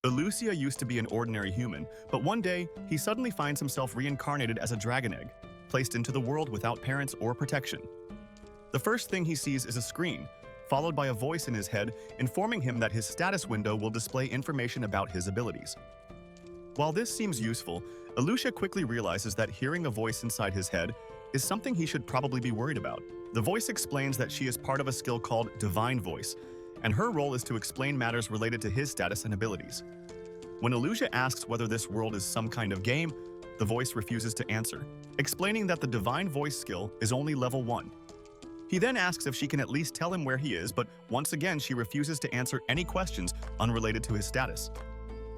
Elucia used to be an ordinary human, but one day, he suddenly finds himself reincarnated as a dragon egg, placed into the world without parents or protection. The first thing he sees is a screen, followed by a voice in his head informing him that his status window will display information about his abilities. While this seems useful, Elucia quickly realizes that hearing a voice inside his head is something he should probably be worried about. The voice explains that she is part of a skill called Divine Voice, and her role is to explain matters related to his status and abilities. When Elucia asks whether this world is some kind of game, the voice refuses to answer, explaining that the Divine Voice skill is only level 1. He then asks if she can at least tell him where he is, but once again she refuses to answer any questions unrelated to his status.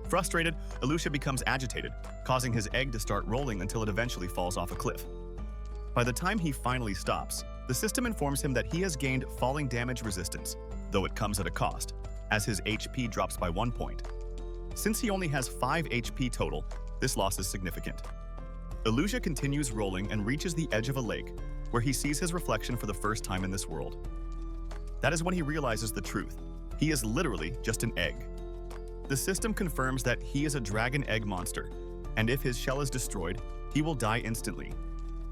Frustrated, Elucia becomes agitated, causing his egg to start rolling until it eventually falls off a cliff. By the time he finally stops, the system informs him that he has gained falling damage resistance, though it comes at a cost, as his HP drops by 1 point. Since he only has 5 HP total, this loss is significant. Elucia continues rolling and reaches the edge of a lake, where he sees his reflection for the first time in this world. That is when he realizes the truth. He is literally just an egg. The system confirms that he is a dragon egg monster, and if his shell is destroyed, he will die instantly.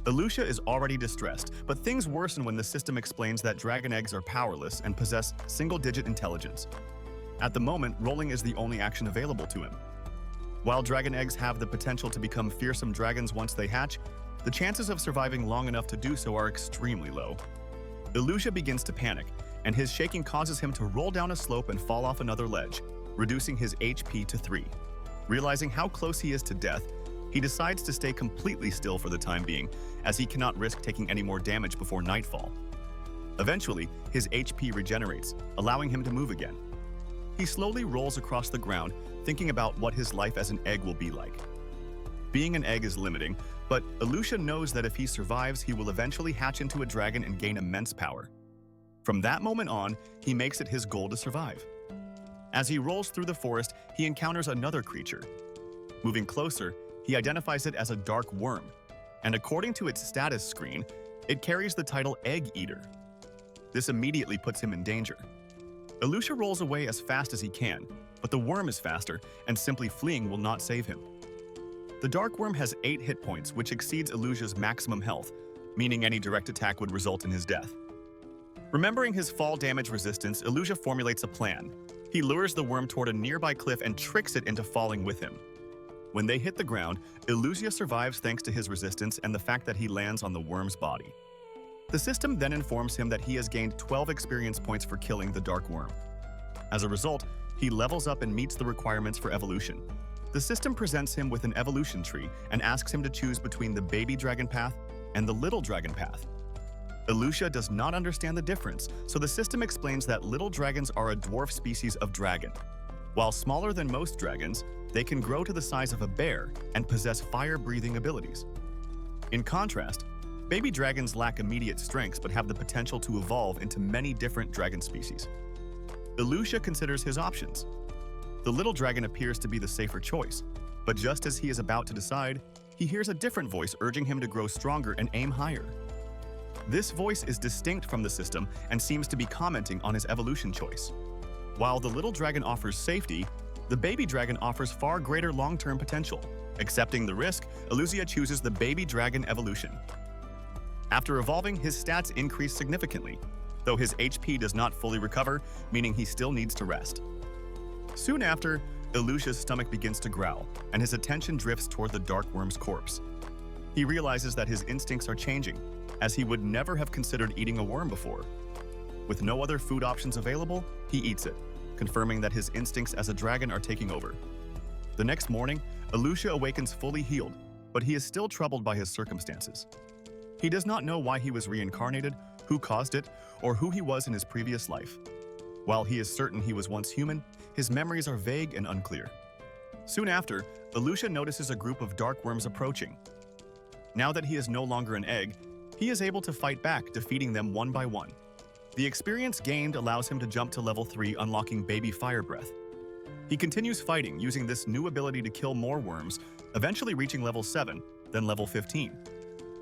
Elucia is already distressed, but things worsen when the system explains that dragon eggs are powerless and possess single-digit intelligence. At the moment, rolling is the only action available to him. While dragon eggs have the potential to become fearsome dragons once they hatch, the chances of surviving long enough to do so are extremely low. Elucia begins to panic, and his shaking causes him to roll down a slope and fall off another ledge, reducing his HP to 3. Realizing how close he is to death, he decides to stay completely still for the time being, as he cannot risk taking any more damage before nightfall. Eventually, his HP regenerates, allowing him to move again. He slowly rolls across the ground, thinking about what his life as an egg will be like. Being an egg is limiting, but Elucia knows that if he survives, he will eventually hatch into a dragon and gain immense power. From that moment on, he makes it his goal to survive. As he rolls through the forest, he encounters another creature. Moving closer, he identifies it as a dark worm, and according to its status screen, it carries the title Egg Eater. This immediately puts him in danger. Elucia rolls away as fast as he can, but the worm is faster, and simply fleeing will not save him. The dark worm has 8 hit points, which exceeds Elucia's maximum health, meaning any direct attack would result in his death. Remembering his fall damage resistance, Elucia formulates a plan. He lures the worm toward a nearby cliff and tricks it into falling with him. When they hit the ground, Elucia survives thanks to his resistance and the fact that he lands on the worm's body. The system then informs him that he has gained 12 experience points for killing the dark worm. As a result, he levels up and meets the requirements for evolution. The system presents him with an evolution tree and asks him to choose between the baby dragon path and the little dragon path. Elucia does not understand the difference, so the system explains that little dragons are a dwarf species of dragon. While smaller than most dragons, they can grow to the size of a bear and possess fire-breathing abilities. In contrast, baby dragons lack immediate strengths but have the potential to evolve into many different dragon species. Elucia considers his options. The little dragon appears to be the safer choice, but just as he is about to decide, he hears a different voice urging him to grow stronger and aim higher. This voice is distinct from the system and seems to be commenting on his evolution choice. While the little dragon offers safety, the baby dragon offers far greater long-term potential. Accepting the risk, Elucia chooses the baby dragon evolution. After evolving, his stats increase significantly, though his HP does not fully recover, meaning he still needs to rest. Soon after, Elucia's stomach begins to growl, and his attention drifts toward the dark worm's corpse. He realizes that his instincts are changing, as he would never have considered eating a worm before. With no other food options available, he eats it, confirming that his instincts as a dragon are taking over. The next morning, Elucia awakens fully healed, but he is still troubled by his circumstances. He does not know why he was reincarnated, who caused it, or who he was in his previous life. While he is certain he was once human, his memories are vague and unclear. Soon after, Elucia notices a group of dark worms approaching. Now that he is no longer an egg, he is able to fight back, defeating them one by one. The experience gained allows him to jump to level 3, unlocking Baby Fire Breath. He continues fighting, using this new ability to kill more worms, eventually reaching level 7, then level 15.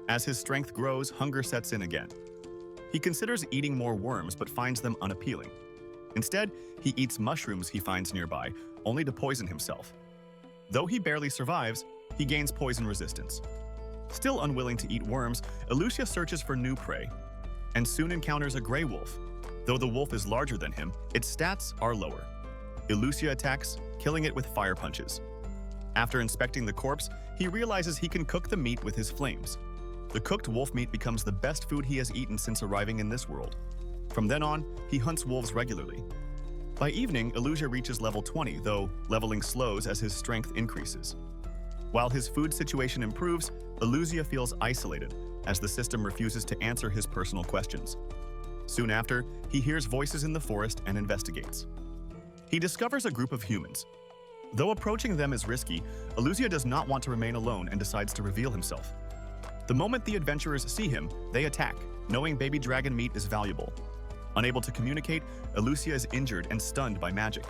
As his strength grows, hunger sets in again. He considers eating more worms but finds them unappealing. Instead, he eats mushrooms he finds nearby, only to poison himself. Though he barely survives, he gains poison resistance. Still unwilling to eat worms, Elucia searches for new prey, and soon encounters a gray wolf. Though the wolf is larger than him, its stats are lower. Elucia attacks, killing it with fire punches. After inspecting the corpse, he realizes he can cook the meat with his flames. The cooked wolf meat becomes the best food he has eaten since arriving in this world. From then on, he hunts wolves regularly. By evening, Elucia reaches level 20, though leveling slows as his strength increases. While his food situation improves, Elucia feels isolated, as the system refuses to answer his personal questions. Soon after, he hears voices in the forest and investigates. He discovers a group of humans. Though approaching them is risky, Elucia does not want to remain alone and decides to reveal himself. The moment the adventurers see him, they attack, knowing baby dragon meat is valuable. Unable to communicate, Elucia is injured and stunned by magic.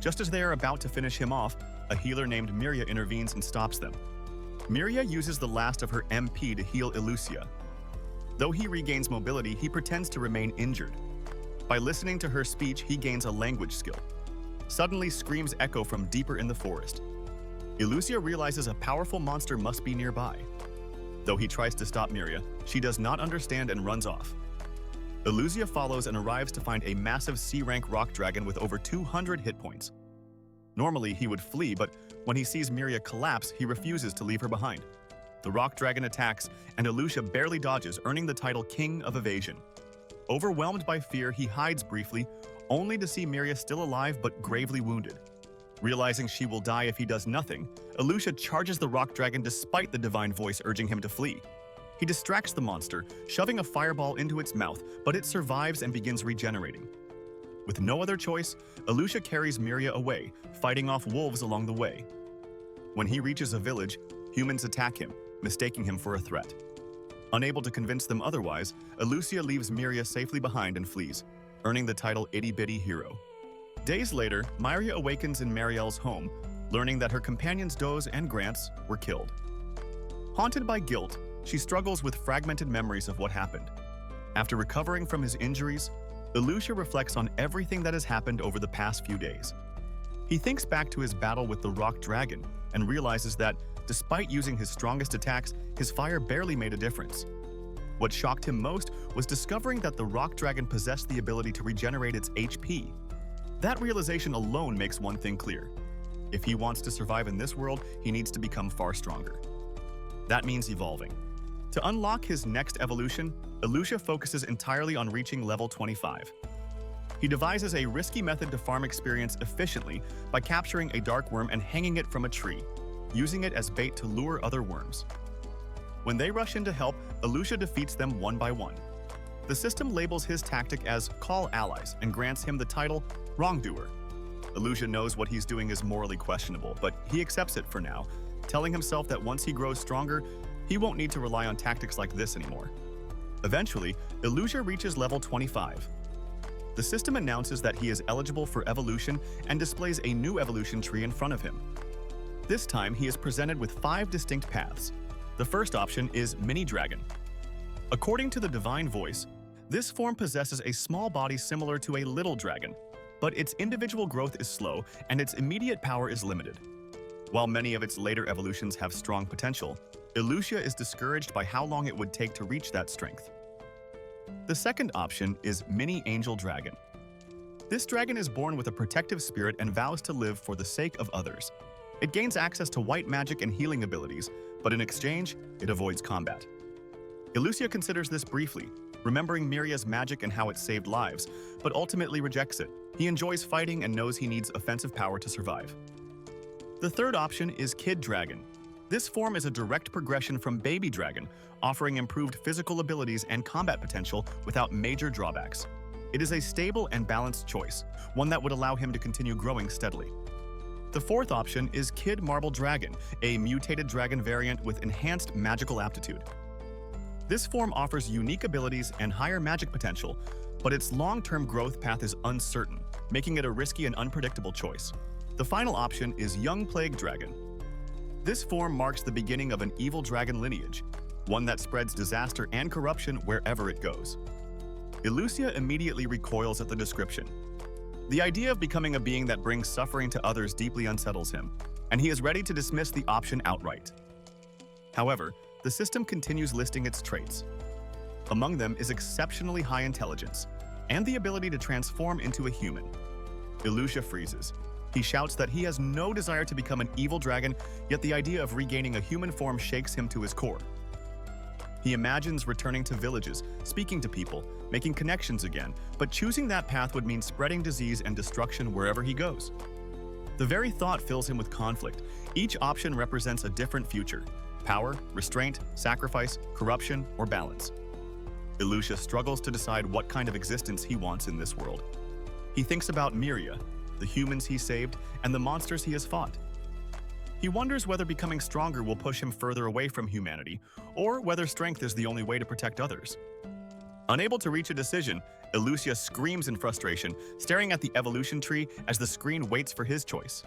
Just as they are about to finish him off, a healer named Miria intervenes and stops them. Miria uses the last of her MP to heal Elucia. Though he regains mobility, he pretends to remain injured. By listening to her speech, he gains a language skill. Suddenly, screams echo from deeper in the forest. Elucia realizes a powerful monster must be nearby. Though he tries to stop Miria, she does not understand and runs off. Elucia follows and arrives to find a massive C-rank rock dragon with over 200 hit points. Normally, he would flee, but when he sees Miria collapse, he refuses to leave her behind. The rock dragon attacks, and Elucia barely dodges, earning the title King of Evasion. Overwhelmed by fear, he hides briefly, only to see Miria still alive but gravely wounded. Realizing she will die if he does nothing, Elucia charges the rock dragon despite the divine voice urging him to flee. He distracts the monster, shoving a fireball into its mouth, but it survives and begins regenerating. With no other choice, Elucia carries Miria away, fighting off wolves along the way. When he reaches a village, humans attack him, mistaking him for a threat. Unable to convince them otherwise, Elucia leaves Miria safely behind and flees, earning the title Itty Bitty Hero. Days later, Miria awakens in Marielle's home, learning that her companions Doze and Grants were killed. Haunted by guilt, she struggles with fragmented memories of what happened. After recovering from his injuries, Elucia reflects on everything that has happened over the past few days. He thinks back to his battle with the rock dragon and realizes that, despite using his strongest attacks, his fire barely made a difference. What shocked him most was discovering that the rock dragon possessed the ability to regenerate its HP. That realization alone makes one thing clear. If he wants to survive in this world, he needs to become far stronger. That means evolving. To unlock his next evolution, Elucia focuses entirely on reaching level 25. He devises a risky method to farm experience efficiently by capturing a dark worm and hanging it from a tree, using it as bait to lure other worms. When they rush in to help, Elucia defeats them one by one. The system labels his tactic as Call Allies and grants him the title Wrongdoer. Elucia knows what he's doing is morally questionable, but he accepts it for now, telling himself that once he grows stronger, he won't need to rely on tactics like this anymore. Eventually, Elucia reaches level 25. The system announces that he is eligible for evolution and displays a new evolution tree in front of him. This time, he is presented with 5 distinct paths. The first option is Mini Dragon. According to the divine voice, this form possesses a small body similar to a little dragon, but its individual growth is slow and its immediate power is limited. While many of its later evolutions have strong potential, Elucia is discouraged by how long it would take to reach that strength. The second option is Mini Angel Dragon. This dragon is born with a protective spirit and vows to live for the sake of others. It gains access to white magic and healing abilities, but in exchange, it avoids combat. Elucia considers this briefly, remembering Miria's magic and how it saved lives, but ultimately rejects it. He enjoys fighting and knows he needs offensive power to survive. The third option is Kid Dragon. This form is a direct progression from Baby Dragon, offering improved physical abilities and combat potential without major drawbacks. It is a stable and balanced choice, one that would allow him to continue growing steadily. The fourth option is Kid Marble Dragon, a mutated dragon variant with enhanced magical aptitude. This form offers unique abilities and higher magic potential, but its long-term growth path is uncertain, making it a risky and unpredictable choice. The final option is Young Plague Dragon. This form marks the beginning of an evil dragon lineage, one that spreads disaster and corruption wherever it goes. Elucia immediately recoils at the description. The idea of becoming a being that brings suffering to others deeply unsettles him, and he is ready to dismiss the option outright. However, the system continues listing its traits. Among them is exceptionally high intelligence and the ability to transform into a human. Ilusha freezes. He shouts that he has no desire to become an evil dragon, yet the idea of regaining a human form shakes him to his core. He imagines returning to villages, speaking to people, making connections again, but choosing that path would mean spreading disease and destruction wherever he goes. The very thought fills him with conflict. Each option represents a different future: power, restraint, sacrifice, corruption, or balance. Ilusha struggles to decide what kind of existence he wants in this world. He thinks about Miria, the humans he saved, and the monsters he has fought. He wonders whether becoming stronger will push him further away from humanity, or whether strength is the only way to protect others. Unable to reach a decision, Ilusha screams in frustration, staring at the evolution tree as the screen waits for his choice.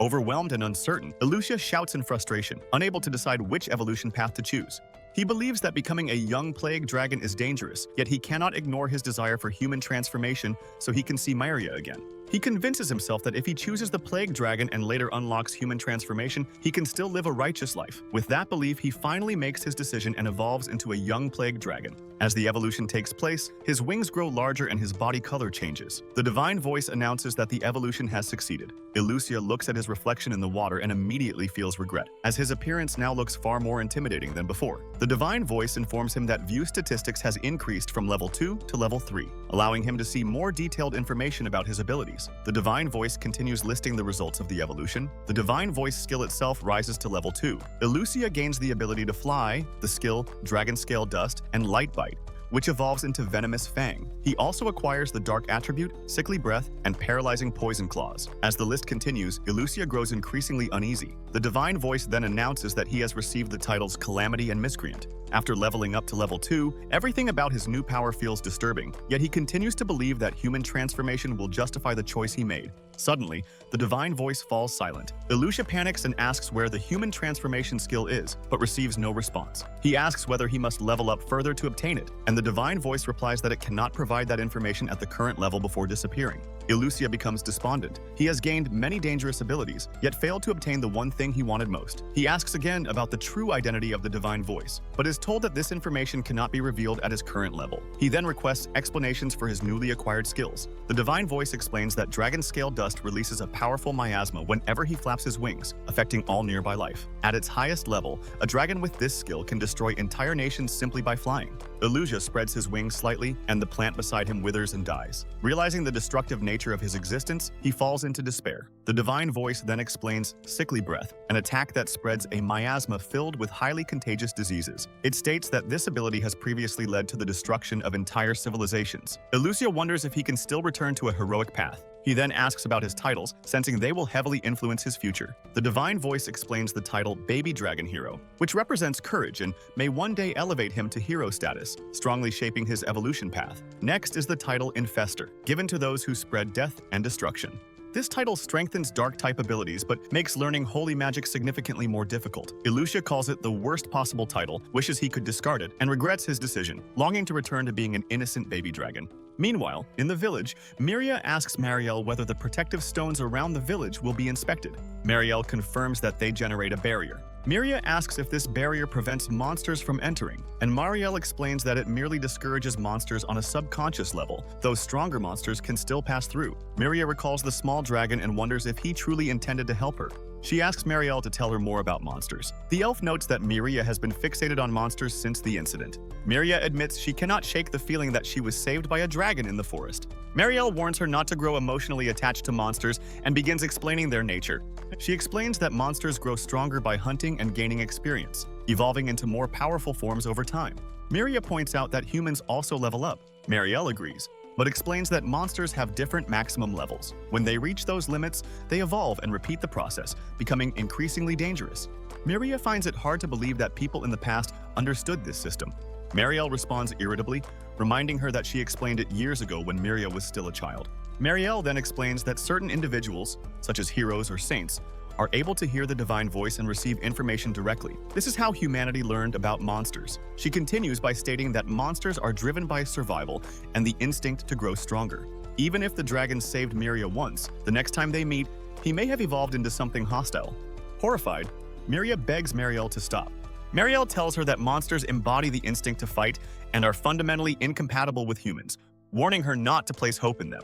Overwhelmed and uncertain, Ilusha shouts in frustration, unable to decide which evolution path to choose. He believes that becoming a young plague dragon is dangerous, yet he cannot ignore his desire for human transformation so he can see Miria again. He convinces himself that if he chooses the plague dragon and later unlocks human transformation, he can still live a righteous life. With that belief, he finally makes his decision and evolves into a young plague dragon. As the evolution takes place, his wings grow larger and his body color changes. The divine voice announces that the evolution has succeeded. Ilusha looks at his reflection in the water and immediately feels regret, as his appearance now looks far more intimidating than before. The divine voice informs him that view statistics has increased from level 2 to level 3, allowing him to see more detailed information about his abilities. The divine voice continues listing the results of the evolution. The divine voice skill itself rises to level 2. Ilusha gains the ability to fly, the skill Dragon Scale Dust, and Light Bite, which evolves into Venomous Fang. He also acquires the Dark Attribute, Sickly Breath, and Paralyzing Poison Claws. As the list continues, Ilusha grows increasingly uneasy. The divine voice then announces that he has received the titles Calamity and Miscreant. After leveling up to level 2, everything about his new power feels disturbing, yet he continues to believe that human transformation will justify the choice he made. Suddenly, the divine voice falls silent. Ilusha panics and asks where the human transformation skill is, but receives no response. He asks whether he must level up further to obtain it, and the divine voice replies that it cannot provide that information at the current level before disappearing. Ilusha becomes despondent. He has gained many dangerous abilities, yet failed to obtain the one thing he wanted most. He asks again about the true identity of the divine voice, but is told that this information cannot be revealed at his current level. He then requests explanations for his newly acquired skills. The divine voice explains that Dragon Scale Dust releases a powerful miasma whenever he flaps his wings, affecting all nearby life. At its highest level, a dragon with this skill can destroy entire nations simply by flying. Ilusha spreads his wings slightly, and the plant beside him withers and dies. Realizing the destructive nature of his existence, he falls into despair. The divine voice then explains Sickly Breath, an attack that spreads a miasma filled with highly contagious diseases. It states that this ability has previously led to the destruction of entire civilizations. Ilusha wonders if he can still return to a heroic path. He then asks about his titles, sensing they will heavily influence his future. The divine voice explains the title Baby Dragon Hero, which represents courage and may one day elevate him to hero status, strongly shaping his evolution path. Next is the title Infester, given to those who spread death and destruction. This title strengthens dark-type abilities, but makes learning holy magic significantly more difficult. Ilusha calls it the worst possible title, wishes he could discard it, and regrets his decision, longing to return to being an innocent baby dragon. Meanwhile, in the village, Miria asks Marielle whether the protective stones around the village will be inspected. Marielle confirms that they generate a barrier. Miria asks if this barrier prevents monsters from entering, and Marielle explains that it merely discourages monsters on a subconscious level, though stronger monsters can still pass through. Miria recalls the small dragon and wonders if he truly intended to help her. She asks Marielle to tell her more about monsters. The elf notes that Miria has been fixated on monsters since the incident. Miria admits she cannot shake the feeling that she was saved by a dragon in the forest. Marielle warns her not to grow emotionally attached to monsters and begins explaining their nature. She explains that monsters grow stronger by hunting and gaining experience, evolving into more powerful forms over time. Miria points out that humans also level up. Marielle agrees, but explains that monsters have different maximum levels. When they reach those limits, they evolve and repeat the process, becoming increasingly dangerous. Miria finds it hard to believe that people in the past understood this system. Marielle responds irritably, reminding her that she explained it years ago when Miria was still a child. Marielle then explains that certain individuals, such as heroes or saints, are able to hear the divine voice and receive information directly. This is how humanity learned about monsters. She continues by stating that monsters are driven by survival and the instinct to grow stronger. Even if the dragon saved Miria once, the next time they meet, he may have evolved into something hostile. Horrified, Miria begs Mariel to stop. Mariel tells her that monsters embody the instinct to fight and are fundamentally incompatible with humans, warning her not to place hope in them.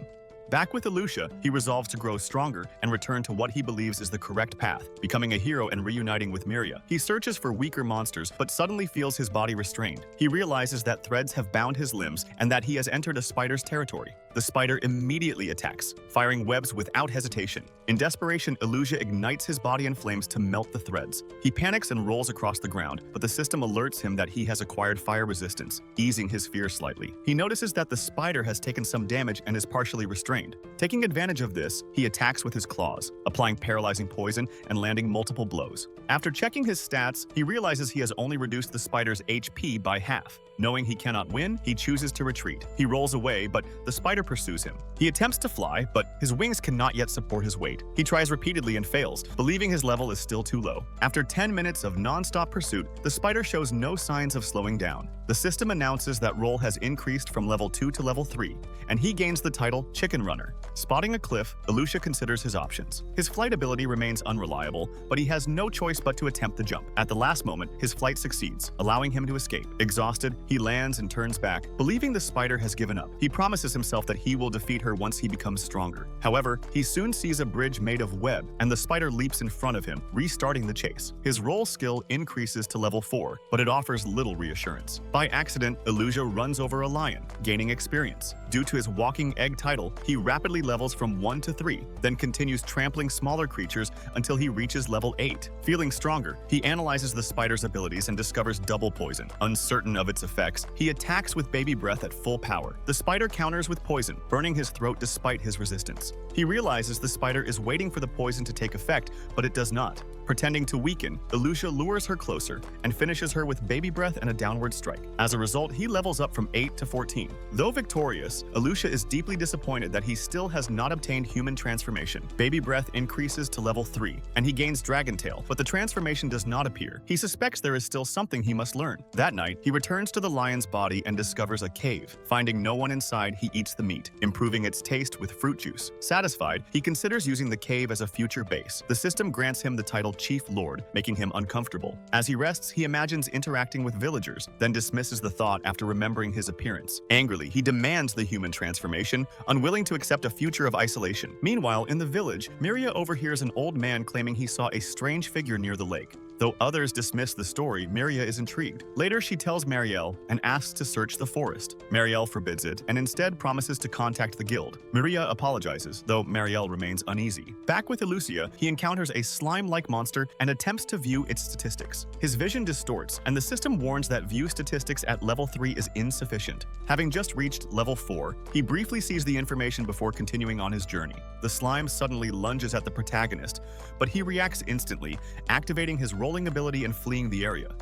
Back with Alucia, he resolves to grow stronger and return to what he believes is the correct path, becoming a hero and reuniting with Miria. He searches for weaker monsters, but suddenly feels his body restrained. He realizes that threads have bound his limbs and that he has entered a spider's territory. The spider immediately attacks, firing webs without hesitation. In desperation, Alucia ignites his body in flames to melt the threads. He panics and rolls across the ground, but the system alerts him that he has acquired fire resistance, easing his fear slightly. He notices that the spider has taken some damage and is partially restrained. Taking advantage of this, he attacks with his claws, applying paralyzing poison and landing multiple blows. After checking his stats, he realizes he has only reduced the spider's HP by half. Knowing he cannot win, he chooses to retreat. He rolls away, but the spider pursues him. He attempts to fly, but his wings cannot yet support his weight. He tries repeatedly and fails, believing his level is still too low. After 10 minutes of non-stop pursuit, the spider shows no signs of slowing down. The system announces that roll has increased from level 2 to level 3, and he gains the title Chicken Runner. Spotting a cliff, Alucia considers his options. His flight ability remains unreliable, but he has no choice but to attempt the jump. At the last moment, his flight succeeds, allowing him to escape. Exhausted, he lands and turns back, believing the spider has given up. He promises himself that he will defeat her once he becomes stronger. However, he soon sees a bridge made of web, and the spider leaps in front of him, restarting the chase. His roll skill increases to level 4, but it offers little reassurance. By accident, Alucia runs over a lion, gaining experience. Due to his walking egg title, he rapidly levels from 1 to 3, then continues trampling smaller creatures until he reaches level 8. Feeling stronger, he analyzes the spider's abilities and discovers double poison. Uncertain of its effects, he attacks with baby breath at full power. The spider counters with poison, burning his throat despite his resistance. He realizes the spider is waiting for the poison to take effect, but it does not. Pretending to weaken, Alucia lures her closer and finishes her with baby breath and a downward strike. As a result, he levels up from 8 to 14. Though victorious, Alucia is deeply disappointed that he still has not obtained human transformation. Baby breath increases to level 3, and he gains Dragon Tail, but the transformation does not appear. He suspects there is still something he must learn. That night, he returns to the lion's body and discovers a cave. Finding no one inside, he eats the meat, improving its taste with fruit juice. Satisfied, he considers using the cave as a future base. The system grants him the title Chief Lord, making him uncomfortable. As he rests, he imagines interacting with villagers, then dismisses the thought after remembering his appearance. Angrily, he demands the human transformation, unwilling to accept a future of isolation. Meanwhile, in the village, Miria overhears an old man claiming he saw a strange figure near the lake. Though others dismiss the story, Miria is intrigued. Later, she tells Mariel and asks to search the forest. Mariel forbids it and instead promises to contact the guild. Miria apologizes, though Mariel remains uneasy. Back with Alucia, he encounters a slime-like monster and attempts to view its statistics. His vision distorts, and the system warns that view statistics at level 3 is insufficient. Having just reached level 4, he briefly sees the information before continuing on his journey. The slime suddenly lunges at the protagonist, but he reacts instantly, activating his rolling ability and fleeing the area.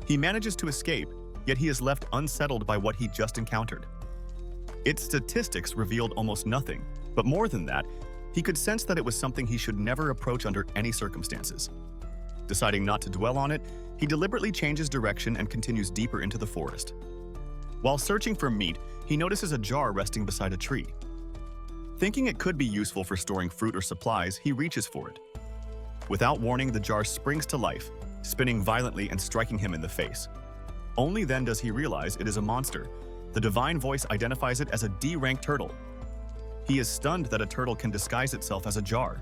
He manages to escape, yet he is left unsettled by what he just encountered. Its statistics revealed almost nothing, but more than that, he could sense that it was something he should never approach under any circumstances. Deciding not to dwell on it, he deliberately changes direction and continues deeper into the forest. While searching for meat, he notices a jar resting beside a tree. Thinking it could be useful for storing fruit or supplies, he reaches for it. Without warning, the jar springs to life, spinning violently and striking him in the face. Only then does he realize it is a monster. The divine voice identifies it as a D-rank turtle. He is stunned that a turtle can disguise itself as a jar.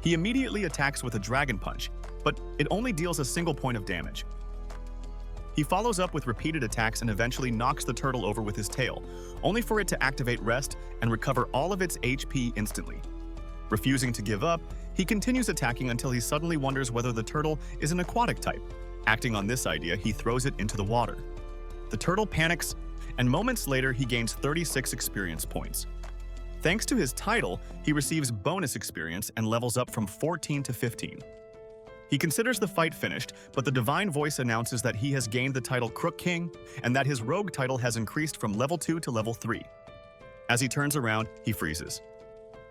He immediately attacks with a dragon punch, but it only deals a single point of damage. He follows up with repeated attacks and eventually knocks the turtle over with his tail, only for it to activate rest and recover all of its HP instantly. Refusing to give up, he continues attacking until he suddenly wonders whether the turtle is an aquatic type. Acting on this idea, he throws it into the water. The turtle panics, and moments later he gains 36 experience points. Thanks to his title, he receives bonus experience and levels up from 14 to 15. He considers the fight finished, but the divine voice announces that he has gained the title Crook King and that his rogue title has increased from level 2 to level 3. As he turns around, he freezes.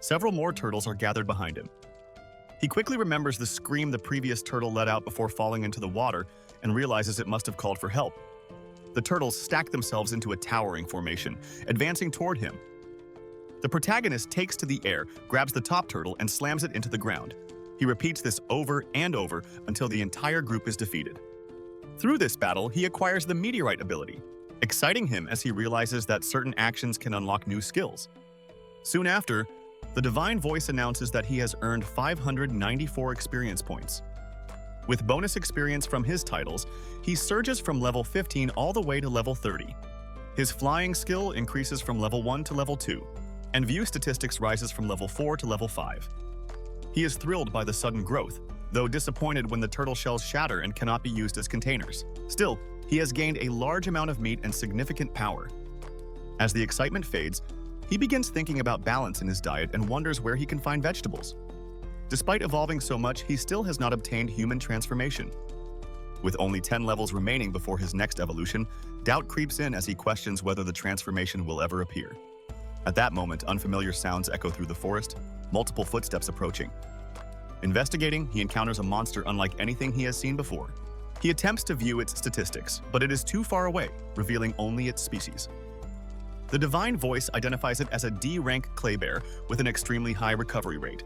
Several more turtles are gathered behind him. He quickly remembers the scream the previous turtle let out before falling into the water and realizes it must have called for help. The turtles stack themselves into a towering formation, advancing toward him. The protagonist takes to the air, grabs the top turtle, and slams it into the ground. He repeats this over and over until the entire group is defeated. Through this battle, he acquires the meteorite ability, exciting him as he realizes that certain actions can unlock new skills. Soon after, the divine voice announces that he has earned 594 experience points. With bonus experience from his titles, he surges from level 15 all the way to level 30. His flying skill increases from level 1 to level 2, and view statistics rises from level 4 to level 5. He is thrilled by the sudden growth, though disappointed when the turtle shells shatter and cannot be used as containers. Still, he has gained a large amount of meat and significant power. As the excitement fades, he begins thinking about balance in his diet and wonders where he can find vegetables. Despite evolving so much, he still has not obtained human transformation. With only 10 levels remaining before his next evolution, doubt creeps in as he questions whether the transformation will ever appear. At that moment, unfamiliar sounds echo through the forest, multiple footsteps approaching. Investigating, he encounters a monster unlike anything he has seen before. He attempts to view its statistics, but it is too far away, revealing only its species. The divine voice identifies it as a D-rank clay bear with an extremely high recovery rate.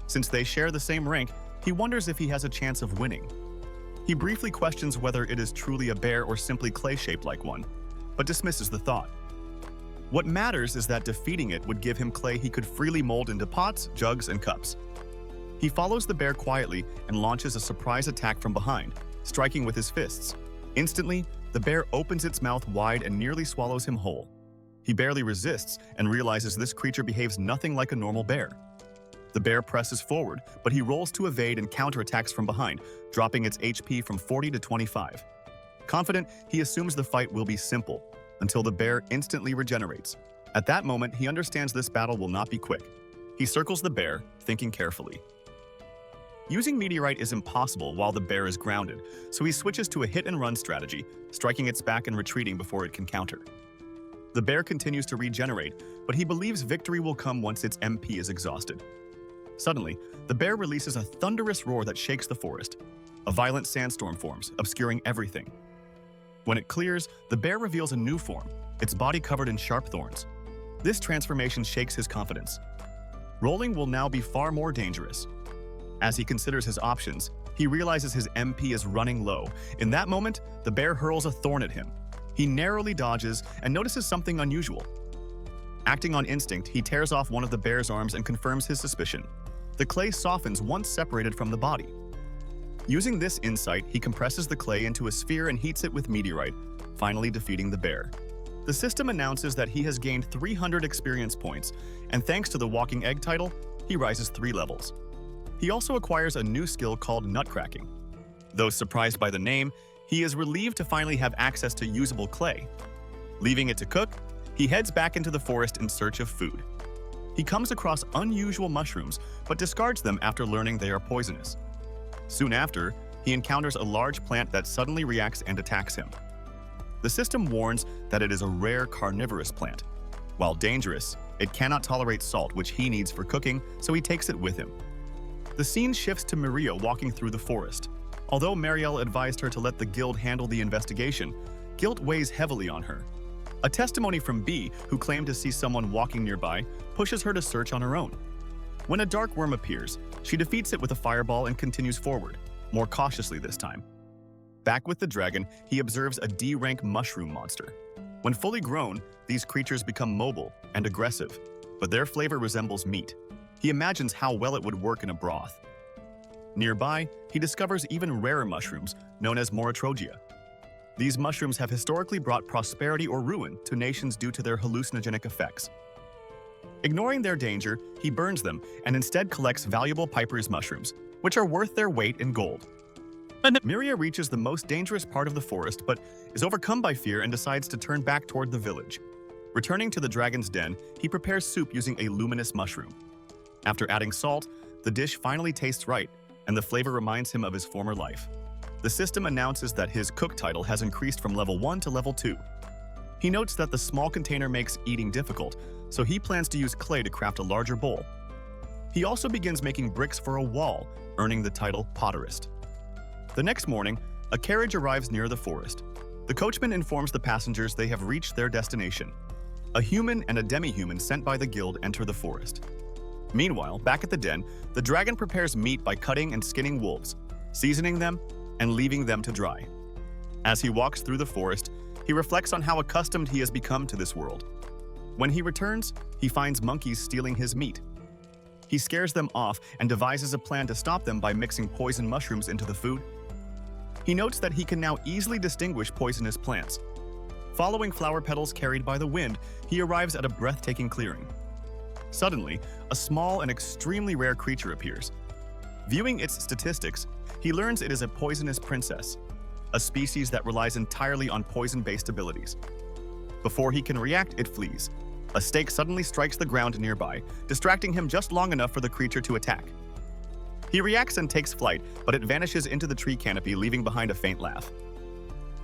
Since they share the same rank, he wonders if he has a chance of winning. He briefly questions whether it is truly a bear or simply clay-shaped like one, but dismisses the thought. What matters is that defeating it would give him clay he could freely mold into pots, jugs, and cups. He follows the bear quietly and launches a surprise attack from behind, striking with his fists. Instantly, the bear opens its mouth wide and nearly swallows him whole. He barely resists and realizes this creature behaves nothing like a normal bear. The bear presses forward, but he rolls to evade and counterattacks from behind, dropping its HP from 40 to 25. Confident, he assumes the fight will be simple, until the bear instantly regenerates. At that moment, he understands this battle will not be quick. He circles the bear, thinking carefully. Using meteorite is impossible while the bear is grounded, so he switches to a hit-and-run strategy, striking its back and retreating before it can counter. The bear continues to regenerate, but he believes victory will come once its MP is exhausted. Suddenly, the bear releases a thunderous roar that shakes the forest. A violent sandstorm forms, obscuring everything. When it clears, the bear reveals a new form, its body covered in sharp thorns. This transformation shakes his confidence. Rolling will now be far more dangerous. As he considers his options, he realizes his MP is running low. In that moment, the bear hurls a thorn at him. He narrowly dodges and notices something unusual. Acting on instinct, he tears off one of the bear's arms and confirms his suspicion. The clay softens once separated from the body. Using this insight, he compresses the clay into a sphere and heats it with meteorite, finally defeating the bear. The system announces that he has gained 300 experience points, and thanks to the Walking Egg title, he rises 3 levels. He also acquires a new skill called nutcracking. Though surprised by the name, he is relieved to finally have access to usable clay. Leaving it to cook, he heads back into the forest in search of food. He comes across unusual mushrooms, but discards them after learning they are poisonous. Soon after, he encounters a large plant that suddenly reacts and attacks him. The system warns that it is a rare carnivorous plant. While dangerous, it cannot tolerate salt, which he needs for cooking, so he takes it with him. The scene shifts to Maria walking through the forest. Although Marielle advised her to let the guild handle the investigation, guilt weighs heavily on her. A testimony from B, who claimed to see someone walking nearby, pushes her to search on her own. When a dark worm appears, she defeats it with a fireball and continues forward, more cautiously this time. Back with the dragon, he observes a D-rank mushroom monster. When fully grown, these creatures become mobile and aggressive, but their flavor resembles meat. He imagines how well it would work in a broth. Nearby, he discovers even rarer mushrooms, known as Morotrogia. These mushrooms have historically brought prosperity or ruin to nations due to their hallucinogenic effects. Ignoring their danger, he burns them and instead collects valuable piper's mushrooms, which are worth their weight in gold. Miria reaches the most dangerous part of the forest, but is overcome by fear and decides to turn back toward the village. Returning to the dragon's den, he prepares soup using a luminous mushroom. After adding salt, the dish finally tastes right, and the flavor reminds him of his former life. The system announces that his cook title has increased from level 1 to level 2. He notes that the small container makes eating difficult, so he plans to use clay to craft a larger bowl. He also begins making bricks for a wall, earning the title Potterist. The next morning, a carriage arrives near the forest. The coachman informs the passengers they have reached their destination. A human and a demi-human sent by the guild enter the forest. Meanwhile, back at the den, the dragon prepares meat by cutting and skinning wolves, seasoning them, and leaving them to dry. As he walks through the forest, he reflects on how accustomed he has become to this world. When he returns, he finds monkeys stealing his meat. He scares them off and devises a plan to stop them by mixing poison mushrooms into the food. He notes that he can now easily distinguish poisonous plants. Following flower petals carried by the wind, he arrives at a breathtaking clearing. Suddenly, a small and extremely rare creature appears. Viewing its statistics, he learns it is a poisonous princess, a species that relies entirely on poison-based abilities. Before he can react, it flees. A stake suddenly strikes the ground nearby, distracting him just long enough for the creature to attack. He reacts and takes flight, but it vanishes into the tree canopy, leaving behind a faint laugh.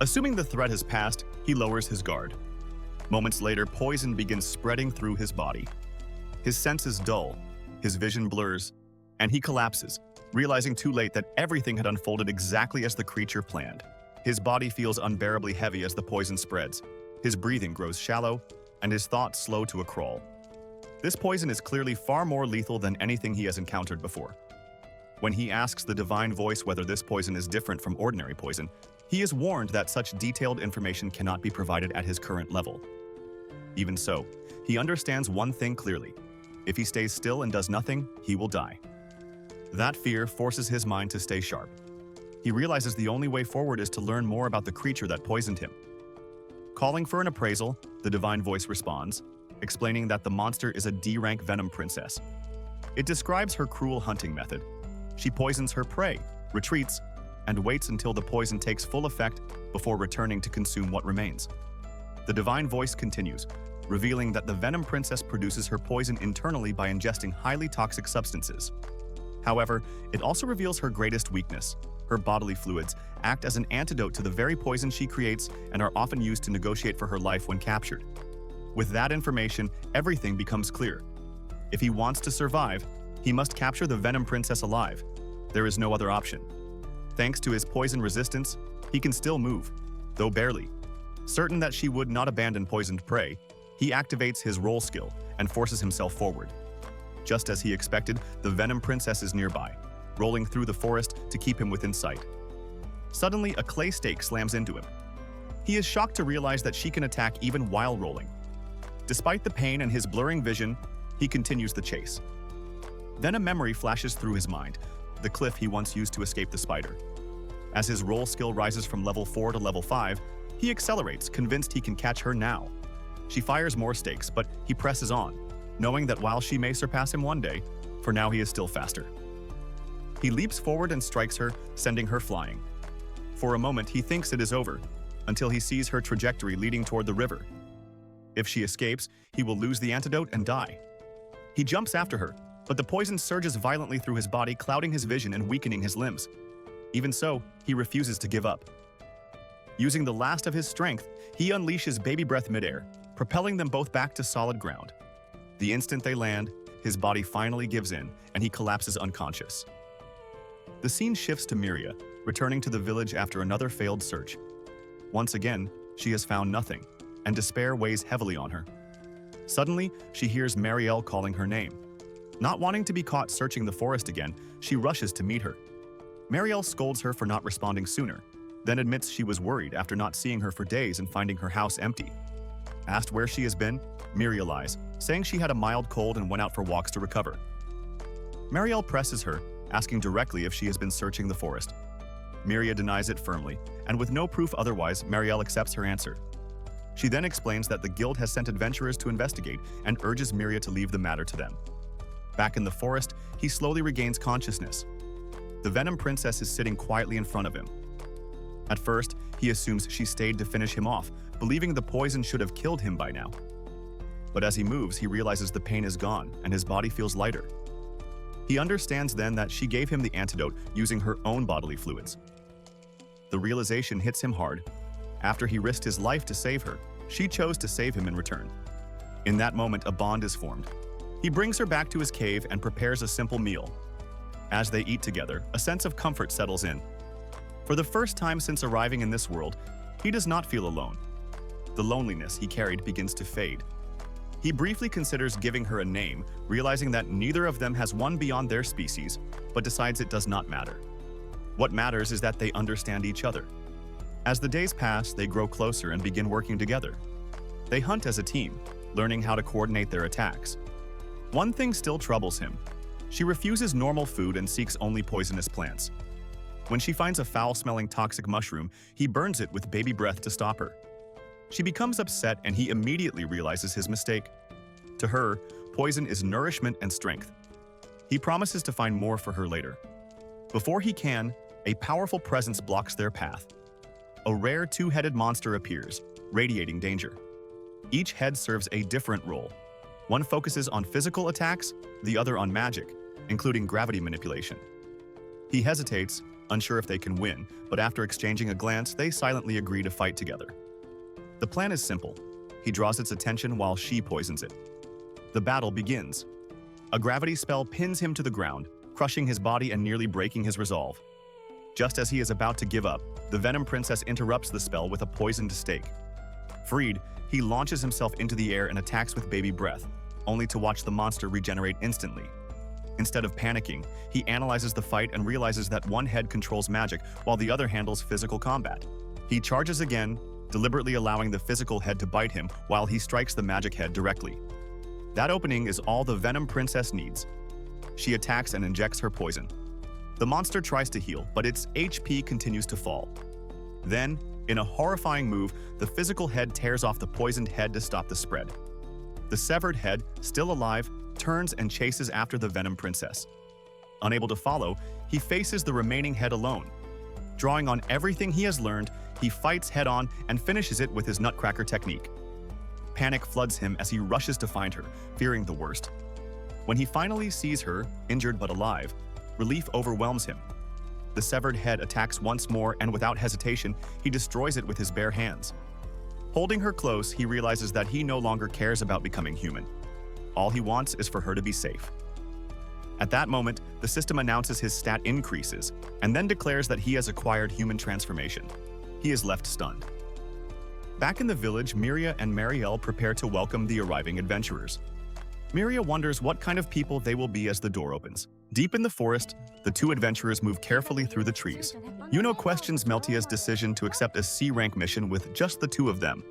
Assuming the threat has passed, he lowers his guard. Moments later, poison begins spreading through his body. His senses dull, his vision blurs, and he collapses, realizing too late that everything had unfolded exactly as the creature planned. His body feels unbearably heavy as the poison spreads. His breathing grows shallow, and his thoughts slow to a crawl. This poison is clearly far more lethal than anything he has encountered before. When he asks the divine voice whether this poison is different from ordinary poison, he is warned that such detailed information cannot be provided at his current level. Even so, he understands one thing clearly. If he stays still and does nothing, he will die. That fear forces his mind to stay sharp. He realizes the only way forward is to learn more about the creature that poisoned him. Calling for an appraisal, the divine voice responds, explaining that the monster is a D-rank venom princess. It describes her cruel hunting method. She poisons her prey, retreats, and waits until the poison takes full effect before returning to consume what remains. The divine voice continues, revealing that the venom princess produces her poison internally by ingesting highly toxic substances. However, it also reveals her greatest weakness. Her bodily fluids act as an antidote to the very poison she creates and are often used to negotiate for her life when captured. With that information, everything becomes clear. If he wants to survive, he must capture the venom princess alive. There is no other option. Thanks to his poison resistance, he can still move, though barely. Certain that she would not abandon poisoned prey, he activates his roll skill and forces himself forward. Just as he expected, the venom princess is nearby, rolling through the forest to keep him within sight. Suddenly, a clay stake slams into him. He is shocked to realize that she can attack even while rolling. Despite the pain and his blurring vision, he continues the chase. Then a memory flashes through his mind, the cliff he once used to escape the spider. As his roll skill rises from level 4 to level 5, he accelerates, convinced he can catch her now. She fires more stakes, but he presses on, knowing that while she may surpass him one day, for now he is still faster. He leaps forward and strikes her, sending her flying. For a moment, he thinks it is over, until he sees her trajectory leading toward the river. If she escapes, he will lose the antidote and die. He jumps after her, but the poison surges violently through his body, clouding his vision and weakening his limbs. Even so, he refuses to give up. Using the last of his strength, he unleashes baby breath midair, propelling them both back to solid ground. The instant they land, his body finally gives in, and he collapses unconscious. The scene shifts to Miria, returning to the village after another failed search. Once again, she has found nothing, and despair weighs heavily on her. Suddenly, she hears Marielle calling her name. Not wanting to be caught searching the forest again, she rushes to meet her. Marielle scolds her for not responding sooner, then admits she was worried after not seeing her for days and finding her house empty. Asked where she has been, Miria lies, saying she had a mild cold and went out for walks to recover. Marielle presses her, asking directly if she has been searching the forest. Miria denies it firmly, and with no proof otherwise, Marielle accepts her answer. She then explains that the guild has sent adventurers to investigate and urges Miria to leave the matter to them. Back in the forest, he slowly regains consciousness. The Venom Princess is sitting quietly in front of him. At first, he assumes she stayed to finish him off, believing the poison should have killed him by now. But as he moves, he realizes the pain is gone and his body feels lighter. He understands then that she gave him the antidote using her own bodily fluids. The realization hits him hard. After he risked his life to save her, she chose to save him in return. In that moment, a bond is formed. He brings her back to his cave and prepares a simple meal. As they eat together, a sense of comfort settles in. For the first time since arriving in this world, he does not feel alone. The loneliness he carried begins to fade. He briefly considers giving her a name, realizing that neither of them has one beyond their species, but decides it does not matter. What matters is that they understand each other. As the days pass, they grow closer and begin working together. They hunt as a team, learning how to coordinate their attacks. One thing still troubles him. She refuses normal food and seeks only poisonous plants. When she finds a foul-smelling toxic mushroom, he burns it with baby breath to stop her. She becomes upset and he immediately realizes his mistake. To her, poison is nourishment and strength. He promises to find more for her later. Before he can, a powerful presence blocks their path. A rare two-headed monster appears, radiating danger. Each head serves a different role. One focuses on physical attacks, the other on magic, including gravity manipulation. He hesitates, unsure if they can win, but after exchanging a glance, they silently agree to fight together. The plan is simple. He draws its attention while she poisons it. The battle begins. A gravity spell pins him to the ground, crushing his body and nearly breaking his resolve. Just as he is about to give up, the Venom Princess interrupts the spell with a poisoned stake. Freed, he launches himself into the air and attacks with baby breath, only to watch the monster regenerate instantly. Instead of panicking, he analyzes the fight and realizes that one head controls magic while the other handles physical combat. He charges again, deliberately allowing the physical head to bite him while he strikes the magic head directly. That opening is all the Venom Princess needs. She attacks and injects her poison. The monster tries to heal, but its HP continues to fall. Then, in a horrifying move, the physical head tears off the poisoned head to stop the spread. The severed head, still alive, turns and chases after the Venom Princess. Unable to follow, he faces the remaining head alone. Drawing on everything he has learned, he fights head-on and finishes it with his Nutcracker technique. Panic floods him as he rushes to find her, fearing the worst. When he finally sees her, injured but alive, relief overwhelms him. The severed head attacks once more, and without hesitation, he destroys it with his bare hands. Holding her close, he realizes that he no longer cares about becoming human. All he wants is for her to be safe. At that moment, the system announces his stat increases, and then declares that he has acquired human transformation. He is left stunned. Back in the village, Miria and Marielle prepare to welcome the arriving adventurers. Miria wonders what kind of people they will be as the door opens. Deep in the forest, the two adventurers move carefully through the trees. Yuno questions Meltia's decision to accept a C-rank mission with just the two of them.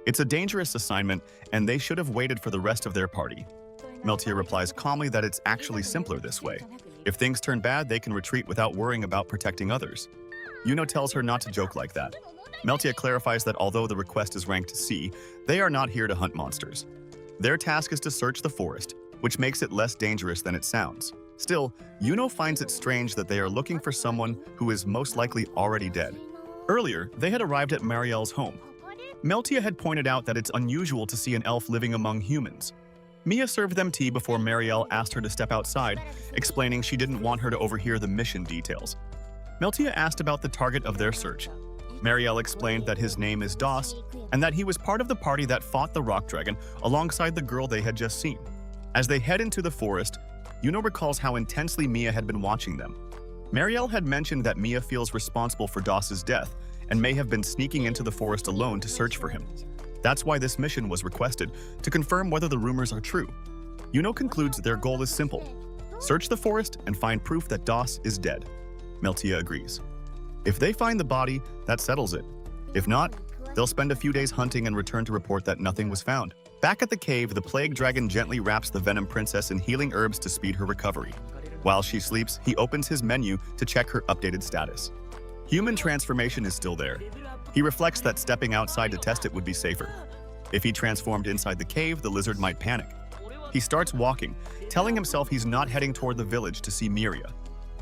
It's a dangerous assignment, and they should have waited for the rest of their party. Meltia replies calmly that it's actually simpler this way. If things turn bad, they can retreat without worrying about protecting others. Yuno tells her not to joke like that. Meltia clarifies that although the request is ranked C, they are not here to hunt monsters. Their task is to search the forest, which makes it less dangerous than it sounds. Still, Yuno finds it strange that they are looking for someone who is most likely already dead. Earlier, they had arrived at Marielle's home. Meltia had pointed out that it's unusual to see an elf living among humans. Mia served them tea before Marielle asked her to step outside, explaining she didn't want her to overhear the mission details. Meltia asked about the target of their search. Marielle explained that his name is Doss, and that he was part of the party that fought the rock dragon alongside the girl they had just seen. As they head into the forest, Yuno recalls how intensely Mia had been watching them. Marielle had mentioned that Mia feels responsible for Doss's death and may have been sneaking into the forest alone to search for him. That's why this mission was requested, to confirm whether the rumors are true. Yuno concludes their goal is simple: search the forest and find proof that Doss is dead. Meltia agrees. If they find the body, that settles it. If not, they'll spend a few days hunting and return to report that nothing was found. Back at the cave, the plague dragon gently wraps the Venom Princess in healing herbs to speed her recovery. While she sleeps, he opens his menu to check her updated status. Human transformation is still there. He reflects that stepping outside to test it would be safer. If he transformed inside the cave, the lizard might panic. He starts walking, telling himself he's not heading toward the village to see Miria.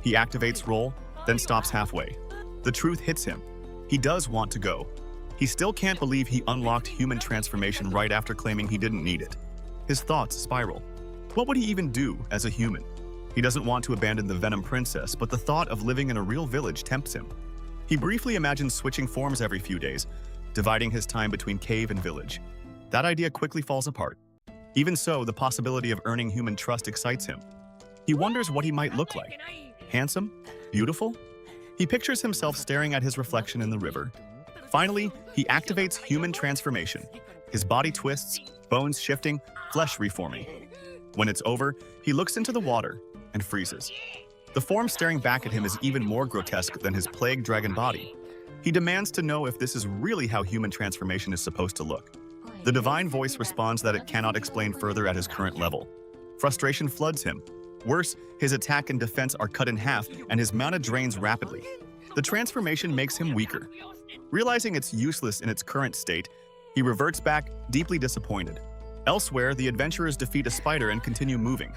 He activates roll, then stops halfway. The truth hits him. He does want to go. He still can't believe he unlocked human transformation right after claiming he didn't need it. His thoughts spiral. What would he even do as a human? He doesn't want to abandon the Venom Princess, but the thought of living in a real village tempts him. He briefly imagines switching forms every few days, dividing his time between cave and village. That idea quickly falls apart. Even so, the possibility of earning human trust excites him. He wonders what he might look like. Handsome? Beautiful? He pictures himself staring at his reflection in the river. Finally, he activates human transformation. His body twists, bones shifting, flesh reforming. When it's over, he looks into the water and freezes. The form staring back at him is even more grotesque than his plague dragon body. He demands to know if this is really how human transformation is supposed to look. The divine voice responds that it cannot explain further at his current level. Frustration floods him. Worse, his attack and defense are cut in half and his mana drains rapidly. The transformation makes him weaker. Realizing it's useless in its current state, he reverts back, deeply disappointed. Elsewhere, the adventurers defeat a spider and continue moving.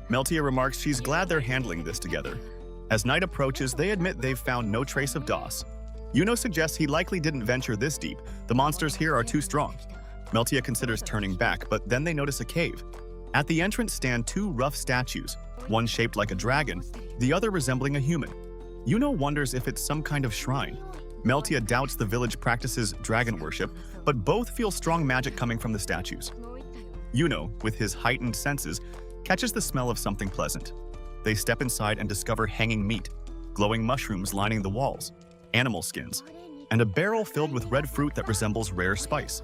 Meltia remarks she's glad they're handling this together. As night approaches, they admit they've found no trace of Doss. Yuno suggests he likely didn't venture this deep. The monsters here are too strong. Meltia considers turning back, but then they notice a cave. At the entrance stand two rough statues, one shaped like a dragon, the other resembling a human. Yuno wonders if it's some kind of shrine. Meltia doubts the village practices dragon worship, but both feel strong magic coming from the statues. Yuno, with his heightened senses, catches the smell of something pleasant. They step inside and discover hanging meat, glowing mushrooms lining the walls, animal skins, and a barrel filled with red fruit that resembles rare spice.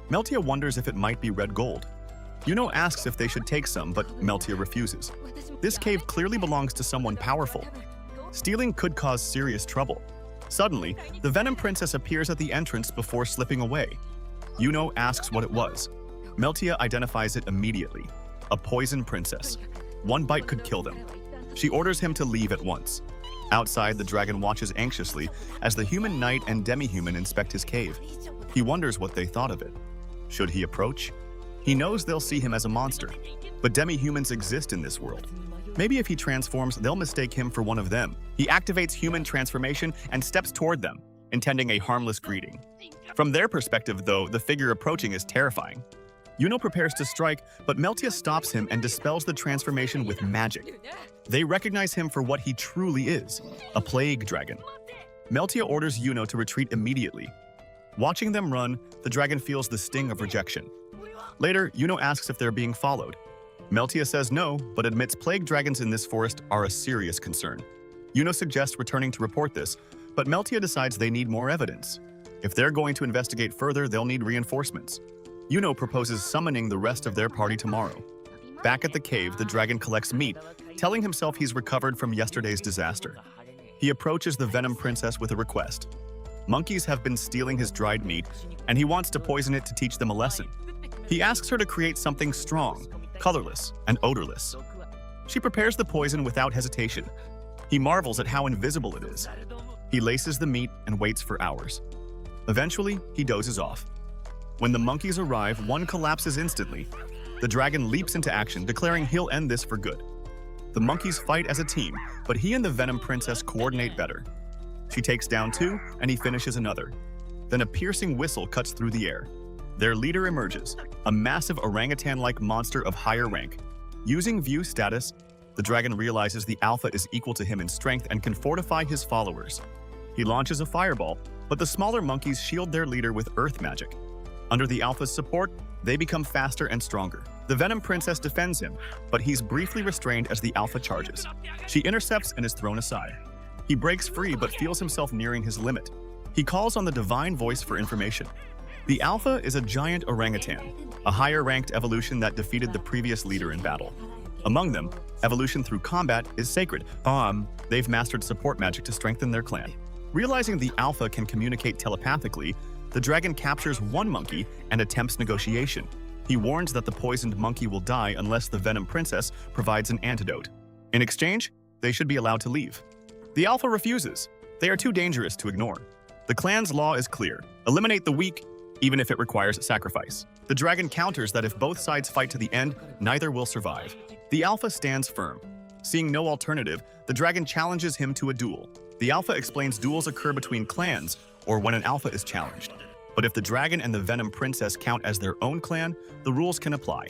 Meltia wonders if it might be red gold. Yuno asks if they should take some, but Meltia refuses. This cave clearly belongs to someone powerful. Stealing could cause serious trouble. Suddenly, the Venom Princess appears at the entrance before slipping away. Yuno asks what it was. Meltia identifies it immediately. A poison princess. One bite could kill them. She orders him to leave at once. Outside, the dragon watches anxiously as the human knight and demi-human inspect his cave. He wonders what they thought of it. Should he approach? He knows they'll see him as a monster, but demi-humans exist in this world. Maybe if he transforms, they'll mistake him for one of them. He activates human transformation and steps toward them, intending a harmless greeting. From their perspective, though, the figure approaching is terrifying. Yuno prepares to strike, but Meltia stops him and dispels the transformation with magic. They recognize him for what he truly is, a plague dragon. Meltia orders Yuno to retreat immediately. Watching them run, the dragon feels the sting of rejection. Later, Yuno asks if they're being followed. Meltia says no, but admits plague dragons in this forest are a serious concern. Yuno suggests returning to report this, but Meltia decides they need more evidence. If they're going to investigate further, they'll need reinforcements. Yuno proposes summoning the rest of their party tomorrow. Back at the cave, the dragon collects meat, telling himself he's recovered from yesterday's disaster. He approaches the Venom Princess with a request. Monkeys have been stealing his dried meat, and he wants to poison it to teach them a lesson. He asks her to create something strong, colorless, and odorless. She prepares the poison without hesitation. He marvels at how invisible it is. He laces the meat and waits for hours. Eventually, he dozes off. When the monkeys arrive, one collapses instantly. The dragon leaps into action, declaring he'll end this for good. The monkeys fight as a team, but he and the Venom Princess coordinate better. She takes down two, and he finishes another. Then a piercing whistle cuts through the air. Their leader emerges, a massive orangutan-like monster of higher rank. Using view status, the dragon realizes the alpha is equal to him in strength and can fortify his followers. He launches a fireball, but the smaller monkeys shield their leader with earth magic. Under the alpha's support, they become faster and stronger. The Venom Princess defends him, but he's briefly restrained as the alpha charges. She intercepts and is thrown aside. He breaks free but feels himself nearing his limit. He calls on the divine voice for information. The alpha is a giant orangutan, a higher-ranked evolution that defeated the previous leader in battle. Among them, evolution through combat is sacred. They've mastered support magic to strengthen their clan. Realizing the alpha can communicate telepathically, the dragon captures one monkey and attempts negotiation. He warns that the poisoned monkey will die unless the Venom Princess provides an antidote. In exchange, they should be allowed to leave. The alpha refuses. They are too dangerous to ignore. The clan's law is clear. Eliminate the weak, even if it requires sacrifice. The dragon counters that if both sides fight to the end, neither will survive. The alpha stands firm. Seeing no alternative, the dragon challenges him to a duel. The alpha explains duels occur between clans, or when an alpha is challenged. But if the dragon and the Venom Princess count as their own clan, the rules can apply.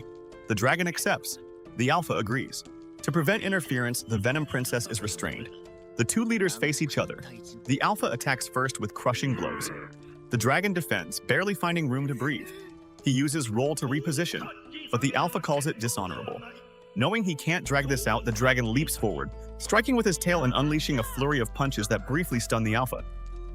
The dragon accepts. The alpha agrees. To prevent interference, the Venom Princess is restrained. The two leaders face each other. The alpha attacks first with crushing blows. The dragon defends, barely finding room to breathe. He uses roll to reposition, but the alpha calls it dishonorable. Knowing he can't drag this out, the dragon leaps forward, striking with his tail and unleashing a flurry of punches that briefly stun the alpha.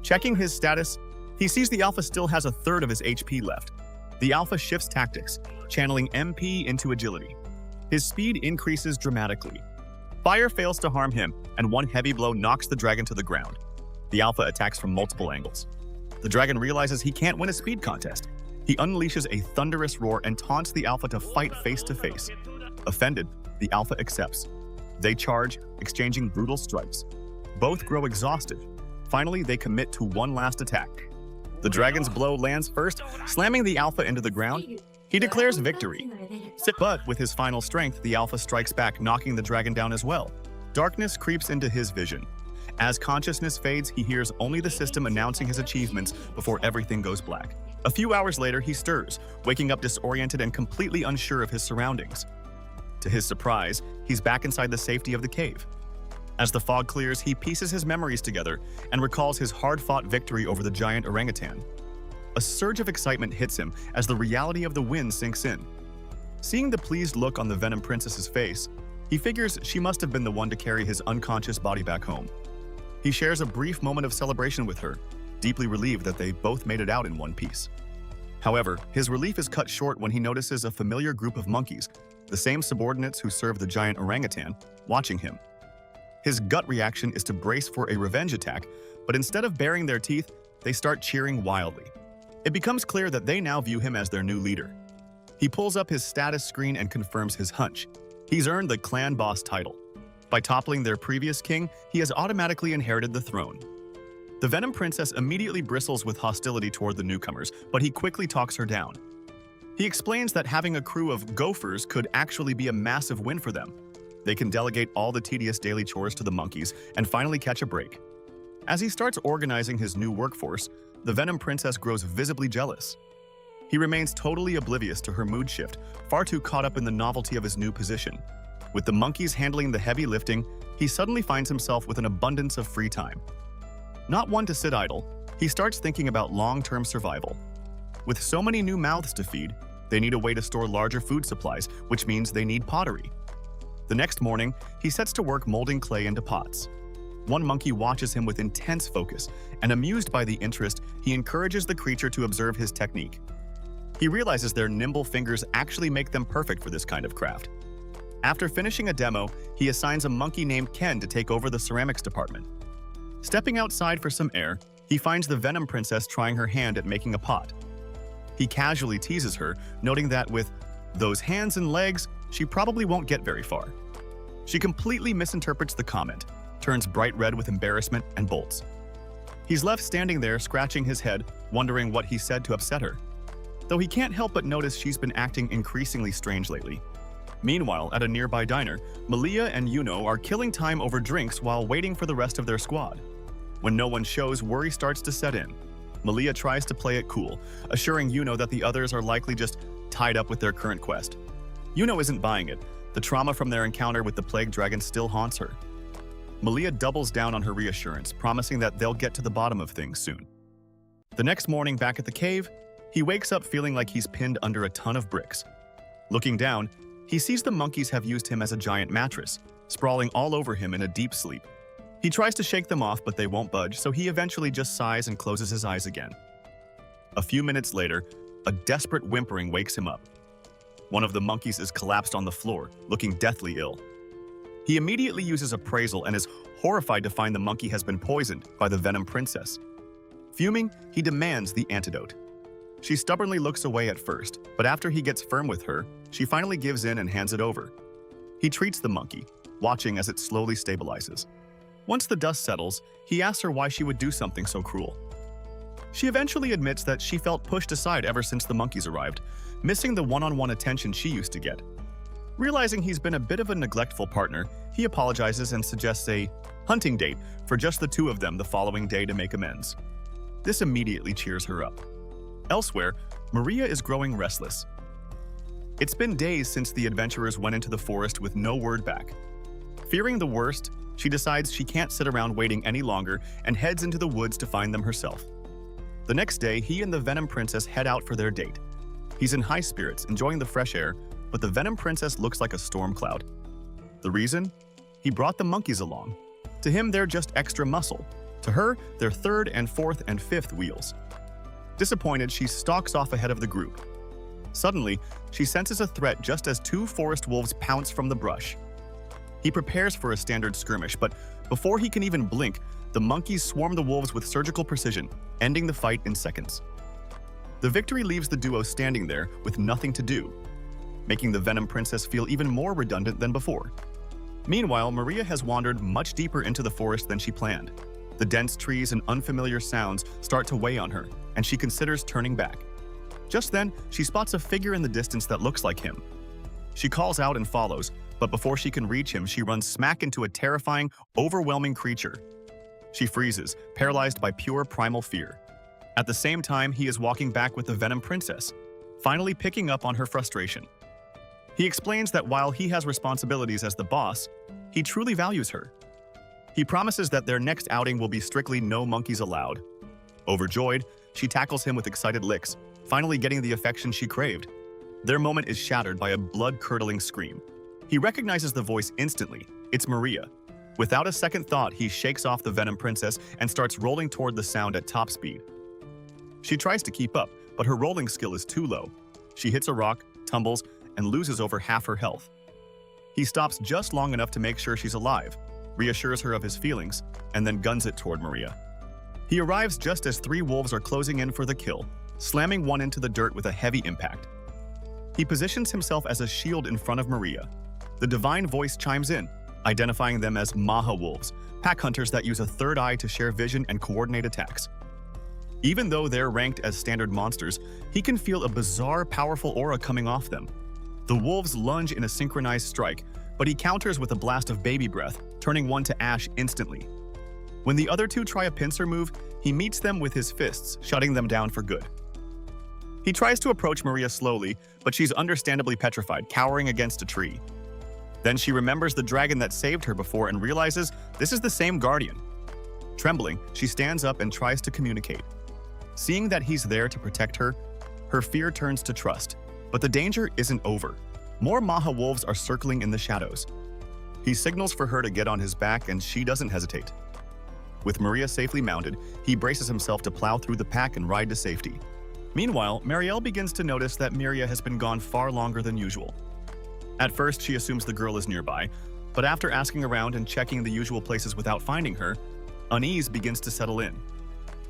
Checking his status, he sees the alpha still has a third of his HP left. The The Alpha shifts tactics, channeling MP into agility. His speed increases dramatically. Fire fails to harm him, and one heavy blow knocks the dragon to the ground. The Alpha attacks from multiple angles. The dragon realizes he can't win a speed contest. He unleashes a thunderous roar and taunts the Alpha to fight face to face. Offended, the Alpha accepts. They charge, exchanging brutal strikes. Both grow exhausted. Finally, they commit to one last attack. The dragon's blow lands first, slamming the Alpha into the ground. He declares victory. But with his final strength, the Alpha strikes back, knocking the dragon down as well. Darkness creeps into his vision. As consciousness fades, he hears only the system announcing his achievements before everything goes black. A few hours later, he stirs, waking up disoriented and completely unsure of his surroundings. To his surprise, he's back inside the safety of the cave. As the fog clears, he pieces his memories together and recalls his hard-fought victory over the giant orangutan. A surge of excitement hits him as the reality of the win sinks in. Seeing the pleased look on the Venom Princess's face, he figures she must have been the one to carry his unconscious body back home. He shares a brief moment of celebration with her, deeply relieved that they both made it out in one piece. However, his relief is cut short when he notices a familiar group of monkeys, the same subordinates who serve the giant orangutan, watching him. His gut reaction is to brace for a revenge attack, but instead of baring their teeth, they start cheering wildly. It becomes clear that they now view him as their new leader. He pulls up his status screen and confirms his hunch. He's earned the clan boss title. By toppling their previous king, he has automatically inherited the throne. The Venom Princess immediately bristles with hostility toward the newcomers, but he quickly talks her down. He explains that having a crew of gophers could actually be a massive win for them. They can delegate all the tedious daily chores to the monkeys and finally catch a break. As he starts organizing his new workforce, the Venom Princess grows visibly jealous. He remains totally oblivious to her mood shift, far too caught up in the novelty of his new position. With the monkeys handling the heavy lifting, he suddenly finds himself with an abundance of free time. Not one to sit idle, he starts thinking about long-term survival. With so many new mouths to feed, they need a way to store larger food supplies, which means they need pottery. The next morning, he sets to work molding clay into pots. One monkey watches him with intense focus, and amused by the interest, he encourages the creature to observe his technique. He realizes their nimble fingers actually make them perfect for this kind of craft. After finishing a demo, he assigns a monkey named Ken to take over the ceramics department. Stepping outside for some air, he finds the Venom Princess trying her hand at making a pot. He casually teases her, noting that with those hands and legs, she probably won't get very far. She completely misinterprets the comment, turns bright red with embarrassment, and bolts. He's left standing there, scratching his head, wondering what he said to upset her. Though he can't help but notice she's been acting increasingly strange lately. Meanwhile, at a nearby diner, Malia and Yuno are killing time over drinks while waiting for the rest of their squad. When no one shows, worry starts to set in. Malia tries to play it cool, assuring Yuno that the others are likely just tied up with their current quest. Yuno isn't buying it. The trauma from their encounter with the plague dragon still haunts her. Malia doubles down on her reassurance, promising that they'll get to the bottom of things soon. The next morning, back at the cave, he wakes up feeling like he's pinned under a ton of bricks. Looking down, he sees the monkeys have used him as a giant mattress, sprawling all over him in a deep sleep. He tries to shake them off, but they won't budge, so he eventually just sighs and closes his eyes again. A few minutes later, a desperate whimpering wakes him up. One of the monkeys is collapsed on the floor, looking deathly ill. He immediately uses appraisal and is horrified to find the monkey has been poisoned by the Venom Princess. Fuming, he demands the antidote. She stubbornly looks away at first, but after he gets firm with her, she finally gives in and hands it over. He treats the monkey, watching as it slowly stabilizes. Once the dust settles, he asks her why she would do something so cruel. She eventually admits that she felt pushed aside ever since the monkeys arrived, missing the one-on-one attention she used to get. Realizing he's been a bit of a neglectful partner, he apologizes and suggests a hunting date for just the two of them the following day to make amends. This immediately cheers her up. Elsewhere, Maria is growing restless. It's been days since the adventurers went into the forest with no word back. Fearing the worst, she decides she can't sit around waiting any longer and heads into the woods to find them herself. The next day, he and the Venom Princess head out for their date. He's in high spirits, enjoying the fresh air, but the Venom Princess looks like a storm cloud. The reason? He brought the monkeys along. To him, they're just extra muscle. To her, they're third and fourth and fifth wheels. Disappointed, she stalks off ahead of the group. Suddenly, she senses a threat just as two forest wolves pounce from the brush. He prepares for a standard skirmish, but before he can even blink, the monkeys swarm the wolves with surgical precision, ending the fight in seconds. The victory leaves the duo standing there with nothing to do, making the Venom Princess feel even more redundant than before. Meanwhile, Maria has wandered much deeper into the forest than she planned. The dense trees and unfamiliar sounds start to weigh on her, and she considers turning back. Just then, she spots a figure in the distance that looks like him. She calls out and follows, but before she can reach him, she runs smack into a terrifying, overwhelming creature. She freezes, paralyzed by pure primal fear. At the same time, he is walking back with the Venom Princess, finally picking up on her frustration. He explains that while he has responsibilities as the boss, he truly values her. He promises that their next outing will be strictly no monkeys allowed. Overjoyed, she tackles him with excited licks, finally getting the affection she craved. Their moment is shattered by a blood-curdling scream. He recognizes the voice instantly. It's Maria. Without a second thought, he shakes off the Venom Princess and starts rolling toward the sound at top speed. She tries to keep up, but her rolling skill is too low. She hits a rock, tumbles, and loses over half her health. He stops just long enough to make sure she's alive, reassures her of his feelings, and then guns it toward Maria. He arrives just as three wolves are closing in for the kill, slamming one into the dirt with a heavy impact. He positions himself as a shield in front of Maria. The divine voice chimes in, identifying them as Maha wolves, pack hunters that use a third eye to share vision and coordinate attacks. Even though they're ranked as standard monsters, he can feel a bizarre, powerful aura coming off them. The wolves lunge in a synchronized strike, but he counters with a blast of baby breath, turning one to ash instantly. When the other two try a pincer move, he meets them with his fists, shutting them down for good. He tries to approach Maria slowly, but she's understandably petrified, cowering against a tree. Then she remembers the dragon that saved her before and realizes this is the same guardian. Trembling, she stands up and tries to communicate. Seeing that he's there to protect her, her fear turns to trust. But the danger isn't over. More Maha wolves are circling in the shadows. He signals for her to get on his back, and she doesn't hesitate. With Maria safely mounted, he braces himself to plow through the pack and ride to safety. Meanwhile, Marielle begins to notice that Miria has been gone far longer than usual. At first, she assumes the girl is nearby, but after asking around and checking the usual places without finding her, unease begins to settle in.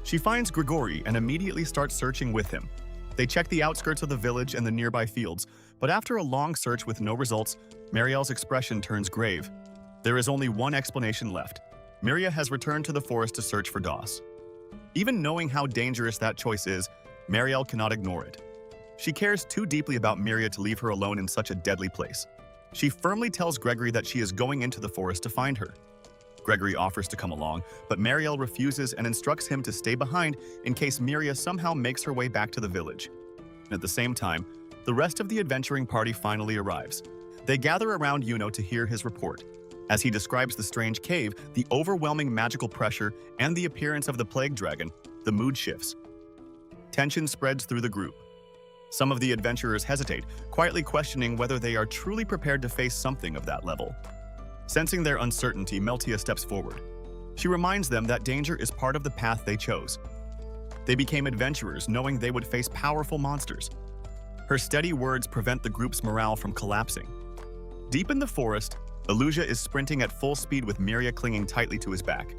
She finds Grigori and immediately starts searching with him. They check the outskirts of the village and the nearby fields, but after a long search with no results, Marielle's expression turns grave. There is only one explanation left. Miria has returned to the forest to search for Doss. Even knowing how dangerous that choice is, Marielle cannot ignore it. She cares too deeply about Miria to leave her alone in such a deadly place. She firmly tells Gregory that she is going into the forest to find her. Gregory offers to come along, but Marielle refuses and instructs him to stay behind in case Miria somehow makes her way back to the village. At the same time, the rest of the adventuring party finally arrives. They gather around Yuno to hear his report. As he describes the strange cave, the overwhelming magical pressure, and the appearance of the plague dragon, the mood shifts. Tension spreads through the group. Some of the adventurers hesitate, quietly questioning whether they are truly prepared to face something of that level. Sensing their uncertainty, Meltia steps forward. She reminds them that danger is part of the path they chose. They became adventurers, knowing they would face powerful monsters. Her steady words prevent the group's morale from collapsing. Deep in the forest, Elusia is sprinting at full speed with Miria clinging tightly to his back.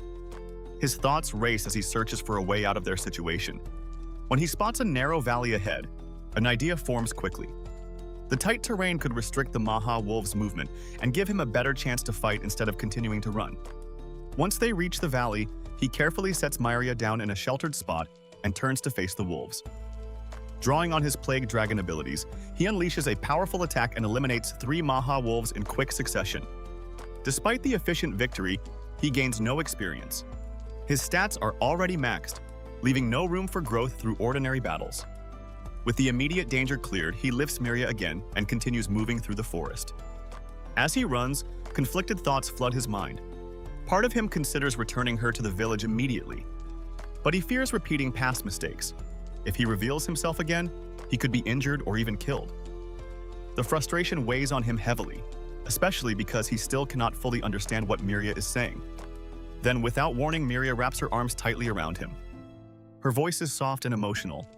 His thoughts race as he searches for a way out of their situation. When he spots a narrow valley ahead, an idea forms quickly. The tight terrain could restrict the Maha wolves' movement and give him a better chance to fight instead of continuing to run. Once they reach the valley, he carefully sets Miria down in a sheltered spot and turns to face the wolves. Drawing on his Plague Dragon abilities, he unleashes a powerful attack and eliminates 3 Maha wolves in quick succession. Despite the efficient victory, he gains no experience. His stats are already maxed, leaving no room for growth through ordinary battles. With the immediate danger cleared, he lifts Miria again and continues moving through the forest. As he runs, conflicted thoughts flood his mind. Part of him considers returning her to the village immediately, but he fears repeating past mistakes. If he reveals himself again, he could be injured or even killed. The frustration weighs on him heavily, especially because he still cannot fully understand what Miria is saying. Then, without warning, Miria wraps her arms tightly around him. Her voice is soft and emotional.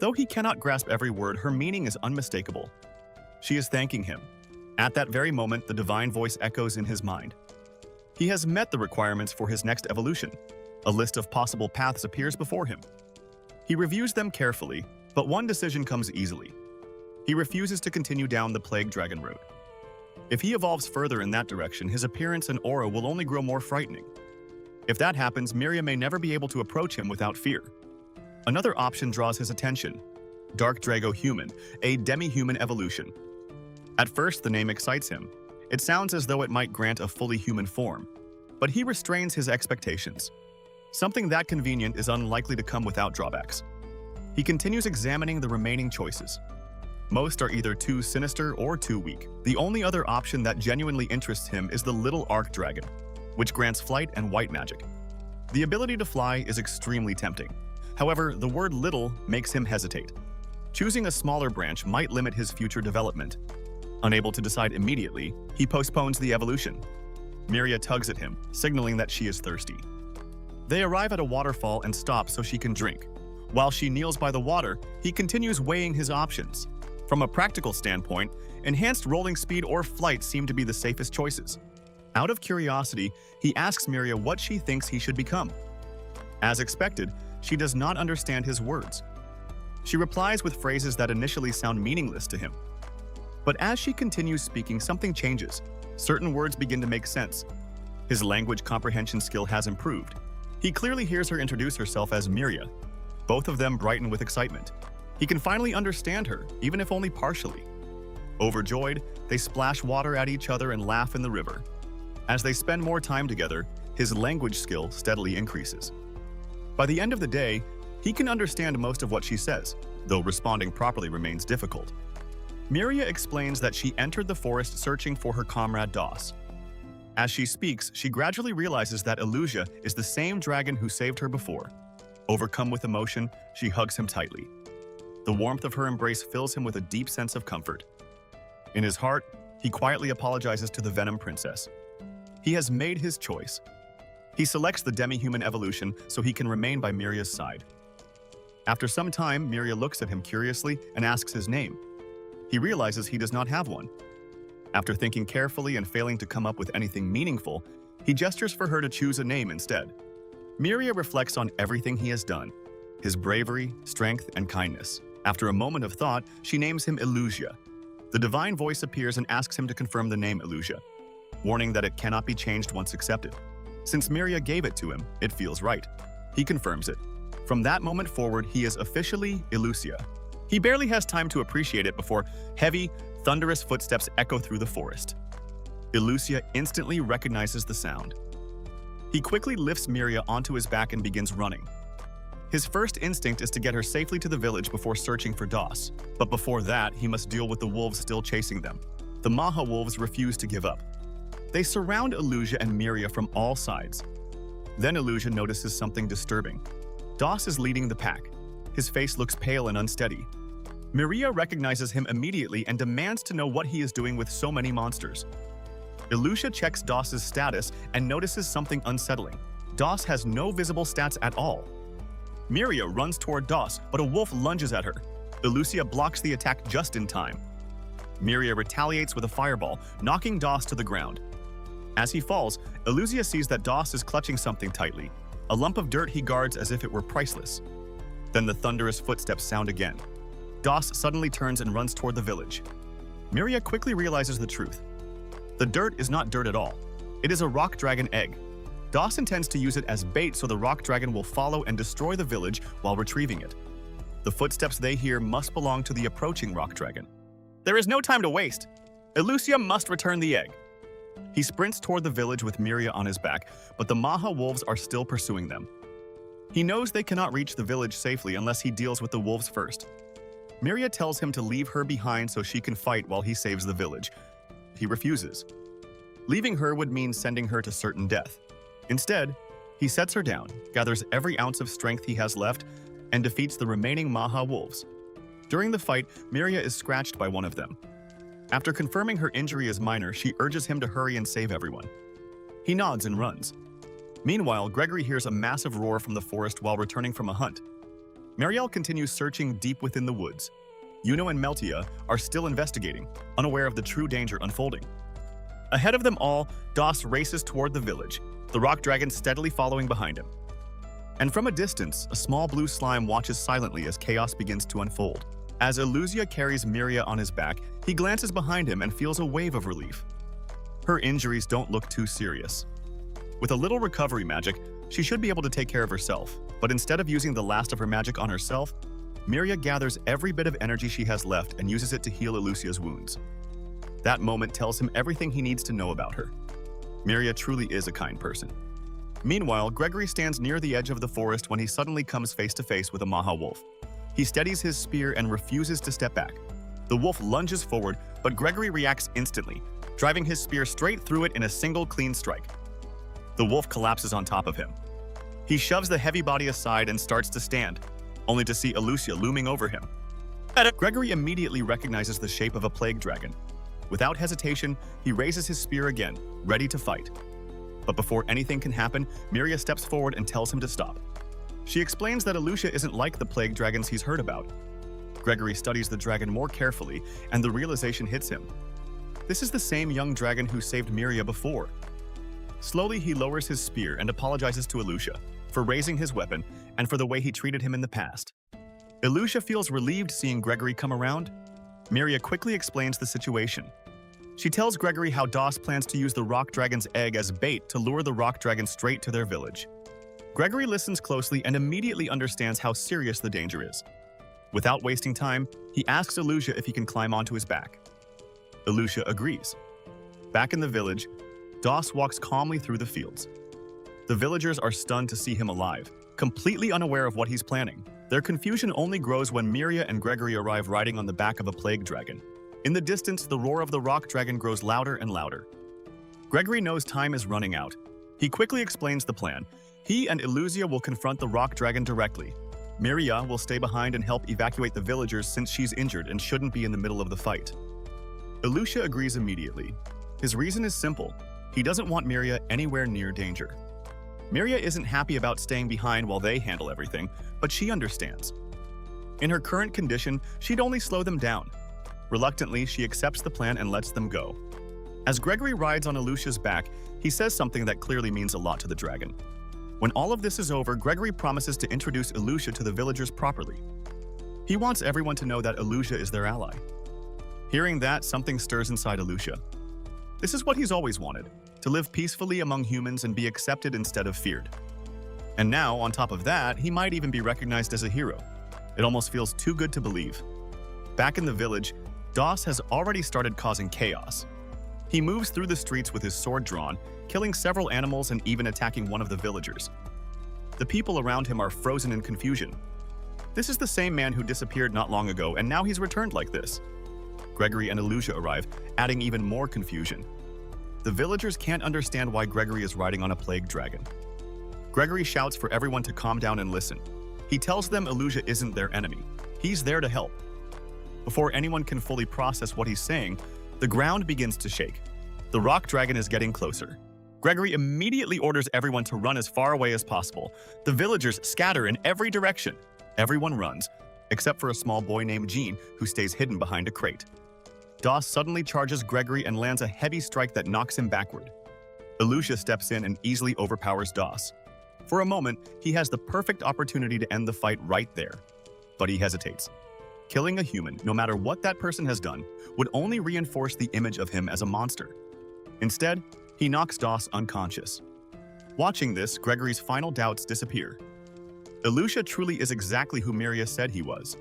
Though he cannot grasp every word, her meaning is unmistakable. She is thanking him. At that very moment, the divine voice echoes in his mind. He has met the requirements for his next evolution. A list of possible paths appears before him. He reviews them carefully, but one decision comes easily. He refuses to continue down the plague dragon route. If he evolves further in that direction, his appearance and aura will only grow more frightening. If that happens, Miria may never be able to approach him without fear. Another option draws his attention. Dark Drago Human, a demi-human evolution. At first, the name excites him. It sounds as though it might grant a fully human form. But he restrains his expectations. Something that convenient is unlikely to come without drawbacks. He continues examining the remaining choices. Most are either too sinister or too weak. The only other option that genuinely interests him is the Little Arc Dragon, which grants flight and white magic. The ability to fly is extremely tempting. However, the word little makes him hesitate. Choosing a smaller branch might limit his future development. Unable to decide immediately, he postpones the evolution. Miria tugs at him, signaling that she is thirsty. They arrive at a waterfall and stop so she can drink. While she kneels by the water, he continues weighing his options. From a practical standpoint, enhanced rolling speed or flight seem to be the safest choices. Out of curiosity, he asks Miria what she thinks he should become. As expected, she does not understand his words. She replies with phrases that initially sound meaningless to him. But as she continues speaking, something changes. Certain words begin to make sense. His language comprehension skill has improved. He clearly hears her introduce herself as Miria. Both of them brighten with excitement. He can finally understand her, even if only partially. Overjoyed, they splash water at each other and laugh in the river. As they spend more time together, his language skill steadily increases. By the end of the day, he can understand most of what she says, though responding properly remains difficult. Miria explains that she entered the forest searching for her comrade Doss. As she speaks, she gradually realizes that Illusia is the same dragon who saved her before. Overcome with emotion, she hugs him tightly. The warmth of her embrace fills him with a deep sense of comfort. In his heart, he quietly apologizes to the Venom Princess. He has made his choice. He selects the demi-human evolution so he can remain by Miria's side. After some time, Miria looks at him curiously and asks his name. He realizes he does not have one. After thinking carefully and failing to come up with anything meaningful, he gestures for her to choose a name instead. Miria reflects on everything he has done, his bravery, strength, and kindness. After a moment of thought, she names him Illusia. The divine voice appears and asks him to confirm the name Illusia, warning that it cannot be changed once accepted. Since Miria gave it to him, it feels right. He confirms it. From that moment forward, he is officially Illusia. He barely has time to appreciate it before heavy, thunderous footsteps echo through the forest. Illusia instantly recognizes the sound. He quickly lifts Miria onto his back and begins running. His first instinct is to get her safely to the village before searching for Doss. But before that, he must deal with the wolves still chasing them. The Maha wolves refuse to give up. They surround Illusia and Miria from all sides. Then Illusia notices something disturbing. Doss is leading the pack. His face looks pale and unsteady. Miria recognizes him immediately and demands to know what he is doing with so many monsters. Illusia checks Doss's status and notices something unsettling. Doss has no visible stats at all. Miria runs toward Doss, but a wolf lunges at her. Illusia blocks the attack just in time. Miria retaliates with a fireball, knocking Doss to the ground. As he falls, Illusia sees that Doss is clutching something tightly, a lump of dirt he guards as if it were priceless. Then the thunderous footsteps sound again. Doss suddenly turns and runs toward the village. Miria quickly realizes the truth. The dirt is not dirt at all. It is a rock dragon egg. Doss intends to use it as bait so the rock dragon will follow and destroy the village while retrieving it. The footsteps they hear must belong to the approaching rock dragon. There is no time to waste. Illusia must return the egg. He sprints toward the village with Miria on his back, but the Maha wolves are still pursuing them. He knows they cannot reach the village safely unless he deals with the wolves first. Miria tells him to leave her behind so she can fight while he saves the village. He refuses. Leaving her would mean sending her to certain death. Instead, he sets her down, gathers every ounce of strength he has left, and defeats the remaining Maha wolves. During the fight, Miria is scratched by one of them. After confirming her injury is minor, she urges him to hurry and save everyone. He nods and runs. Meanwhile, Gregory hears a massive roar from the forest while returning from a hunt. Marielle continues searching deep within the woods. Yuno and Meltia are still investigating, unaware of the true danger unfolding. Ahead of them all, Das races toward the village, the rock dragon steadily following behind him. And from a distance, a small blue slime watches silently as chaos begins to unfold. As Illusia carries Miria on his back, he glances behind him and feels a wave of relief. Her injuries don't look too serious. With a little recovery magic, she should be able to take care of herself, but instead of using the last of her magic on herself, Miria gathers every bit of energy she has left and uses it to heal Illusia's wounds. That moment tells him everything he needs to know about her. Miria truly is a kind person. Meanwhile, Gregory stands near the edge of the forest when he suddenly comes face to face with a Maha wolf. He steadies his spear and refuses to step back. The wolf lunges forward, but Gregory reacts instantly, driving his spear straight through it in a single clean strike. The wolf collapses on top of him. He shoves the heavy body aside and starts to stand, only to see Illusia looming over him. Gregory immediately recognizes the shape of a plague dragon. Without hesitation, he raises his spear again, ready to fight. But before anything can happen, Miria steps forward and tells him to stop. She explains that Illusia isn't like the plague dragons he's heard about. Gregory studies the dragon more carefully, and the realization hits him. This is the same young dragon who saved Miria before. Slowly, he lowers his spear and apologizes to Illusia for raising his weapon and for the way he treated him in the past. Illusia feels relieved seeing Gregory come around. Miria quickly explains the situation. She tells Gregory how Das plans to use the rock dragon's egg as bait to lure the rock dragon straight to their village. Gregory listens closely and immediately understands how serious the danger is. Without wasting time, he asks Illusia if he can climb onto his back. Illusia agrees. Back in the village, Das walks calmly through the fields. The villagers are stunned to see him alive, completely unaware of what he's planning. Their confusion only grows when Miria and Gregory arrive riding on the back of a plague dragon. In the distance, the roar of the rock dragon grows louder and louder. Gregory knows time is running out. He quickly explains the plan. He and Illusia will confront the rock dragon directly. Miria will stay behind and help evacuate the villagers since she's injured and shouldn't be in the middle of the fight. Illusia agrees immediately. His reason is simple. He doesn't want Miria anywhere near danger. Miria isn't happy about staying behind while they handle everything, but she understands. In her current condition, she'd only slow them down. Reluctantly, she accepts the plan and lets them go. As Gregory rides on Illusia's back, he says something that clearly means a lot to the dragon. When all of this is over, Gregory promises to introduce Illusia to the villagers properly. He wants everyone to know that Illusia is their ally. Hearing that, something stirs inside Illusia. This is what he's always wanted, to live peacefully among humans and be accepted instead of feared. And now, on top of that, he might even be recognized as a hero. It almost feels too good to believe. Back in the village, Das has already started causing chaos. He moves through the streets with his sword drawn, killing several animals and even attacking one of the villagers. The people around him are frozen in confusion. This is the same man who disappeared not long ago, and now he's returned like this. Gregory and Illusia arrive, adding even more confusion. The villagers can't understand why Gregory is riding on a plague dragon. Gregory shouts for everyone to calm down and listen. He tells them Illusia isn't their enemy. He's there to help. Before anyone can fully process what he's saying, the ground begins to shake. The rock dragon is getting closer. Gregory immediately orders everyone to run as far away as possible. The villagers scatter in every direction. Everyone runs, except for a small boy named Jean, who stays hidden behind a crate. Das suddenly charges Gregory and lands a heavy strike that knocks him backward. Illusia steps in and easily overpowers Das. For a moment, he has the perfect opportunity to end the fight right there. But he hesitates. Killing a human, no matter what that person has done, would only reinforce the image of him as a monster. Instead, he knocks Das unconscious. Watching this, Gregory's final doubts disappear. Illusia truly is exactly who Miria said he was.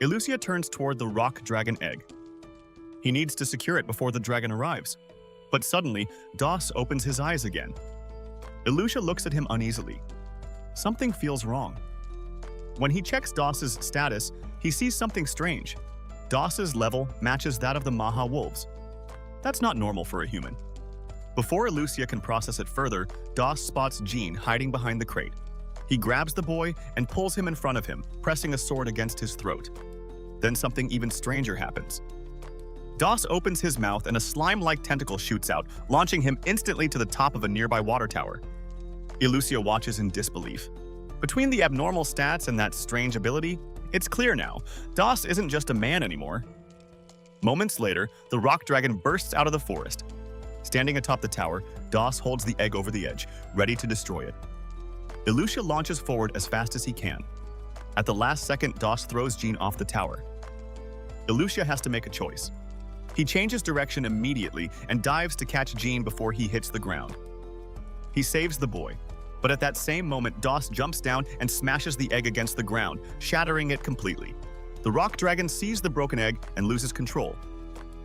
Illusia turns toward the rock dragon egg. He needs to secure it before the dragon arrives. But suddenly, Das opens his eyes again. Illusia looks at him uneasily. Something feels wrong. When he checks Das's status, he sees something strange. Das's level matches that of the Maha wolves. That's not normal for a human. Before Illusia can process it further, Das spots Jean hiding behind the crate. He grabs the boy and pulls him in front of him, pressing a sword against his throat. Then something even stranger happens. Das opens his mouth and a slime-like tentacle shoots out, launching him instantly to the top of a nearby water tower. Illusia watches in disbelief. Between the abnormal stats and that strange ability, it's clear now, Das isn't just a man anymore. Moments later, the rock dragon bursts out of the forest. Standing atop the tower, Das holds the egg over the edge, ready to destroy it. Ilusha launches forward as fast as he can. At the last second, Das throws Jean off the tower. Ilusha has to make a choice. He changes direction immediately and dives to catch Jean before he hits the ground. He saves the boy, but at that same moment, Das jumps down and smashes the egg against the ground, shattering it completely. The rock dragon sees the broken egg and loses control.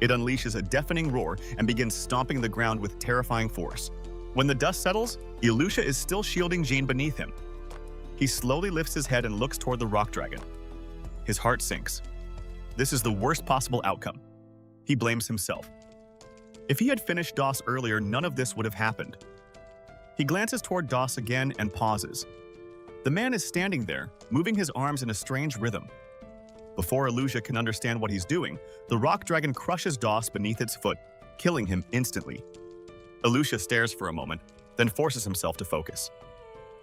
It unleashes a deafening roar and begins stomping the ground with terrifying force. When the dust settles, Ilusha is still shielding Jean beneath him. He slowly lifts his head and looks toward the rock dragon. His heart sinks. This is the worst possible outcome. He blames himself. If he had finished Das earlier, none of this would have happened. He glances toward Das again and pauses. The man is standing there, moving his arms in a strange rhythm. Before Ilusha can understand what he's doing, the rock dragon crushes Das beneath its foot, killing him instantly. Ilusha stares for a moment, then forces himself to focus.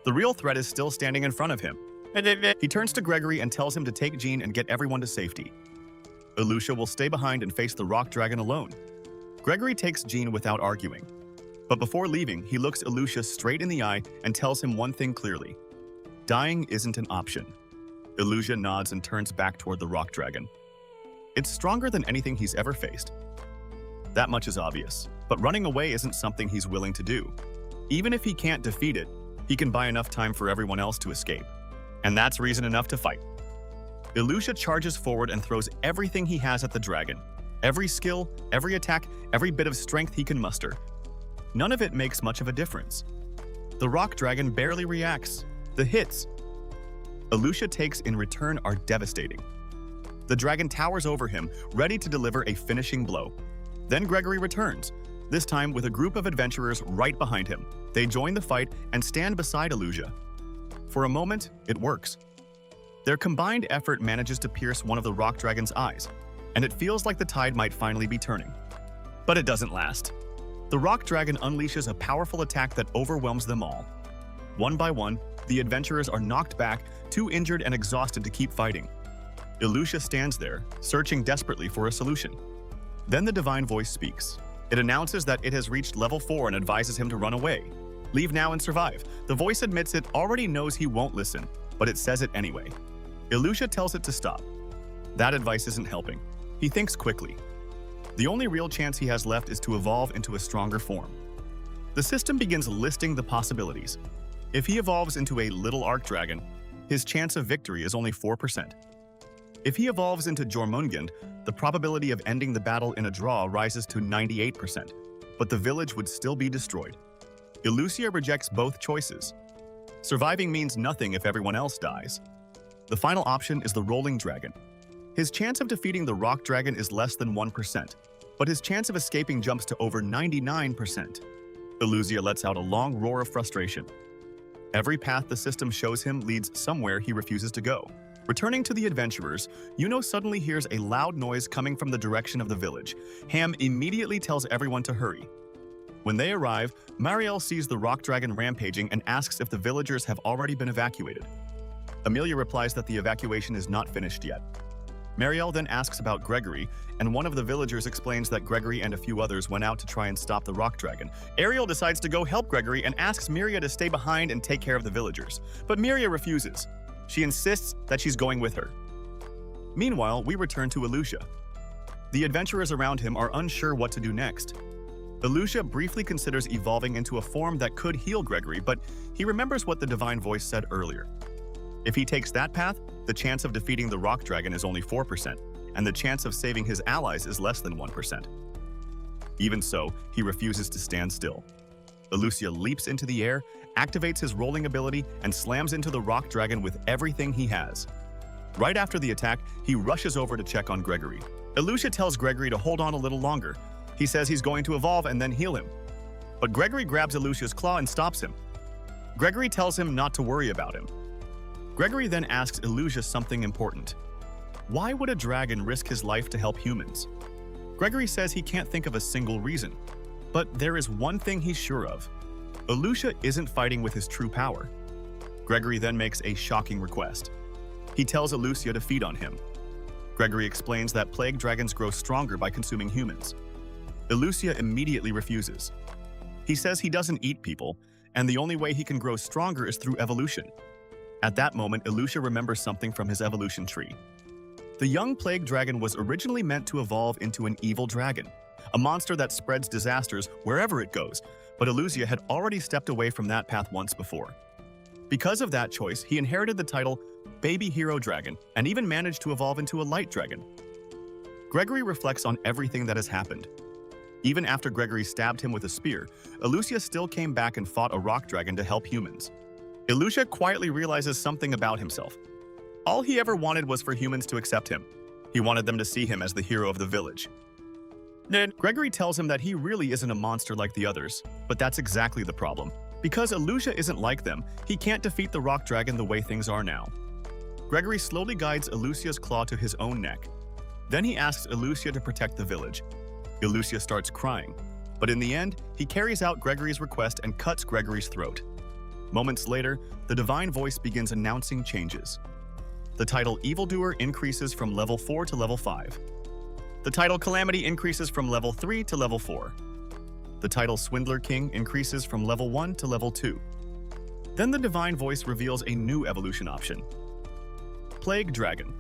The real threat is still standing in front of him. He turns to Gregory and tells him to take Jean and get everyone to safety. Ilusha will stay behind and face the rock dragon alone. Gregory takes Jean without arguing. But before leaving, he looks Ilusha straight in the eye and tells him one thing clearly. Dying isn't an option. Ilusha nods and turns back toward the rock dragon. It's stronger than anything he's ever faced. That much is obvious, but running away isn't something he's willing to do. Even if he can't defeat it, he can buy enough time for everyone else to escape. And that's reason enough to fight. Ilusha charges forward and throws everything he has at the dragon. Every skill, every attack, every bit of strength he can muster. None of it makes much of a difference. The rock dragon barely reacts. The hits Ilusha takes in return are devastating. The dragon towers over him, ready to deliver a finishing blow. Then Gregory returns, this time with a group of adventurers right behind him. They join the fight and stand beside Ilusha. For a moment, it works. Their combined effort manages to pierce one of the rock dragon's eyes, and it feels like the tide might finally be turning. But it doesn't last. The rock dragon unleashes a powerful attack that overwhelms them all. One by one, the adventurers are knocked back, too injured and exhausted to keep fighting. Ilusha stands there, searching desperately for a solution. Then the divine voice speaks. It announces that it has reached level 4 and advises him to run away. Leave now and survive. The voice admits it already knows he won't listen, but it says it anyway. Ilusha tells it to stop. That advice isn't helping. He thinks quickly. The only real chance he has left is to evolve into a stronger form. The system begins listing the possibilities. If he evolves into a little arc dragon, his chance of victory is only 4%. If he evolves into Jormungand, the probability of ending the battle in a draw rises to 98%, but the village would still be destroyed. Ilusha rejects both choices. Surviving means nothing if everyone else dies. The final option is the rolling dragon. His chance of defeating the rock dragon is less than 1%, but his chance of escaping jumps to over 99%. Ilusha lets out a long roar of frustration. Every path the system shows him leads somewhere he refuses to go. Returning to the adventurers, Yuno suddenly hears a loud noise coming from the direction of the village. Ham immediately tells everyone to hurry. When they arrive, Mariel sees the rock dragon rampaging and asks if the villagers have already been evacuated. Amelia replies that the evacuation is not finished yet. Mariel then asks about Gregory, and one of the villagers explains that Gregory and a few others went out to try and stop the rock dragon. Ariel decides to go help Gregory and asks Miria to stay behind and take care of the villagers. But Miria refuses. She insists that she's going with her. Meanwhile, we return to Ilusha. The adventurers around him are unsure what to do next. Ilusha briefly considers evolving into a form that could heal Gregory, but he remembers what the divine voice said earlier. If he takes that path, the chance of defeating the rock dragon is only 4%, and the chance of saving his allies is less than 1%. Even so, he refuses to stand still. Ilusha leaps into the air, activates his rolling ability, and slams into the rock dragon with everything he has. Right after the attack, he rushes over to check on Gregory. Ilusha tells Gregory to hold on a little longer. He says he's going to evolve and then heal him. But Gregory grabs Ilusha's claw and stops him. Gregory tells him not to worry about him. Gregory then asks Ilusha something important. Why would a dragon risk his life to help humans? Gregory says he can't think of a single reason. But there is one thing he's sure of. Ilusha isn't fighting with his true power. Gregory then makes a shocking request. He tells Elucia to feed on him. Gregory explains that plague dragons grow stronger by consuming humans. Elucia immediately refuses. He says he doesn't eat people, and the only way he can grow stronger is through evolution. At that moment, Elucia remembers something from his evolution tree. The young plague dragon was originally meant to evolve into an evil dragon, a monster that spreads disasters wherever it goes, but Elucia had already stepped away from that path once before. Because of that choice, he inherited the title Baby Hero Dragon and even managed to evolve into a light dragon. Gregory reflects on everything that has happened. Even after Gregory stabbed him with a spear, Elucia still came back and fought a rock dragon to help humans. Elucia quietly realizes something about himself. All he ever wanted was for humans to accept him. He wanted them to see him as the hero of the village. Then Gregory tells him that he really isn't a monster like the others, but that's exactly the problem. Because Elucia isn't like them, he can't defeat the rock dragon the way things are now. Gregory slowly guides Elucia's claw to his own neck. Then he asks Elucia to protect the village. Elucia starts crying, but in the end, he carries out Gregory's request and cuts Gregory's throat. Moments later, the divine voice begins announcing changes. The title Evildoer increases from level 4 to level 5. The title Calamity increases from level 3 to level 4. The title Swindler King increases from level 1 to level 2. Then the divine voice reveals a new evolution option. Plague Dragon.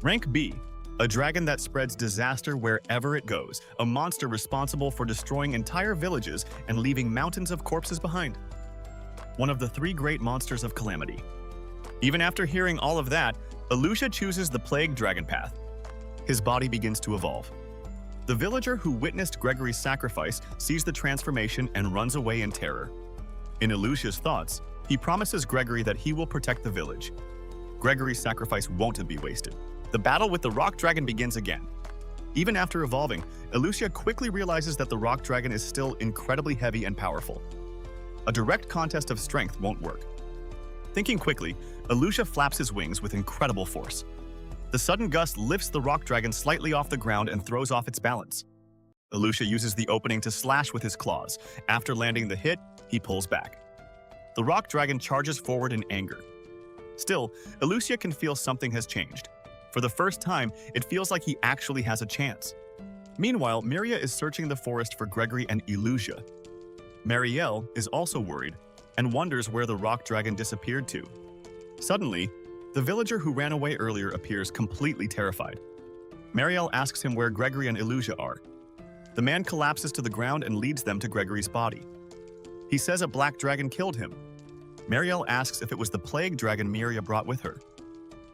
Rank B. A dragon that spreads disaster wherever it goes, a monster responsible for destroying entire villages and leaving mountains of corpses behind. One of the 3 great monsters of calamity. Even after hearing all of that, Elucia chooses the Plague Dragon path. His body begins to evolve. The villager who witnessed Gregory's sacrifice sees the transformation and runs away in terror. In Elucia's thoughts, he promises Gregory that he will protect the village. Gregory's sacrifice won't be wasted. The battle with the rock dragon begins again. Even after evolving, Elucia quickly realizes that the rock dragon is still incredibly heavy and powerful. A direct contest of strength won't work. Thinking quickly, Elucia flaps his wings with incredible force. The sudden gust lifts the rock dragon slightly off the ground and throws off its balance. Elucia uses the opening to slash with his claws. After landing the hit, he pulls back. The rock dragon charges forward in anger. Still, Elucia can feel something has changed. For the first time, it feels like he actually has a chance. Meanwhile, Miria is searching the forest for Gregory and Elucia. Marielle is also worried and wonders where the rock dragon disappeared to. Suddenly, the villager who ran away earlier appears completely terrified. Marielle asks him where Gregory and Elucia are. The man collapses to the ground and leads them to Gregory's body. He says a black dragon killed him. Marielle asks if it was the plague dragon Miria brought with her.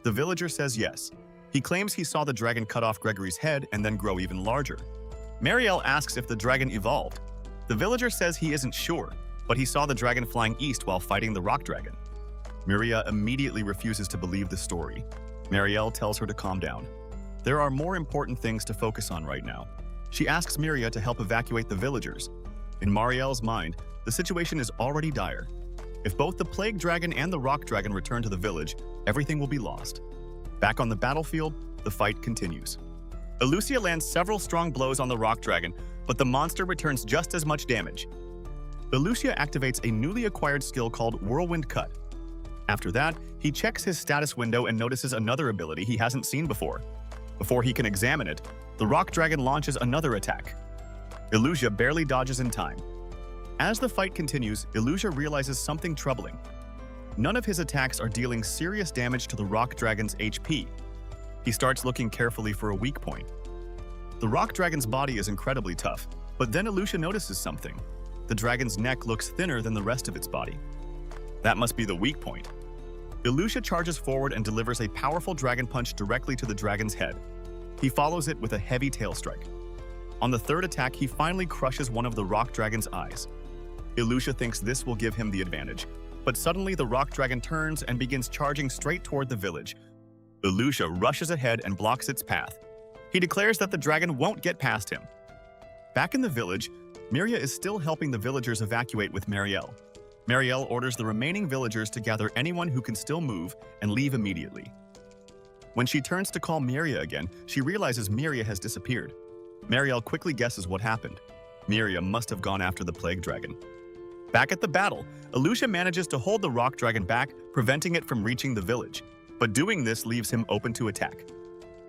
The villager says yes. He claims he saw the dragon cut off Gregory's head and then grow even larger. Marielle asks if the dragon evolved. The villager says he isn't sure, but he saw the dragon flying east while fighting the rock dragon. Miria immediately refuses to believe the story. Marielle tells her to calm down. There are more important things to focus on right now. She asks Miria to help evacuate the villagers. In Marielle's mind, the situation is already dire. If both the plague dragon and the rock dragon return to the village, everything will be lost. Back on the battlefield, the fight continues. Elucia lands several strong blows on the rock dragon, but the monster returns just as much damage. Elucia activates a newly acquired skill called Whirlwind Cut. After that, he checks his status window and notices another ability he hasn't seen before. Before he can examine it, the rock dragon launches another attack. Elucia barely dodges in time. As the fight continues, Elucia realizes something troubling. None of his attacks are dealing serious damage to the rock dragon's HP. He starts looking carefully for a weak point. The rock dragon's body is incredibly tough, but then Elucia notices something. The dragon's neck looks thinner than the rest of its body. That must be the weak point. Elucia charges forward and delivers a powerful dragon punch directly to the dragon's head. He follows it with a heavy tail strike. On the third attack, he finally crushes one of the rock dragon's eyes. Elucia thinks this will give him the advantage, but suddenly the rock dragon turns and begins charging straight toward the village. Elucia rushes ahead and blocks its path. He declares that the dragon won't get past him. Back in the village, Miria is still helping the villagers evacuate with Marielle. Marielle orders the remaining villagers to gather anyone who can still move and leave immediately. When she turns to call Miria again, she realizes Miria has disappeared. Marielle quickly guesses what happened. Miria must have gone after the plague dragon. Back at the battle, Ilusha manages to hold the rock dragon back, preventing it from reaching the village. But doing this leaves him open to attack.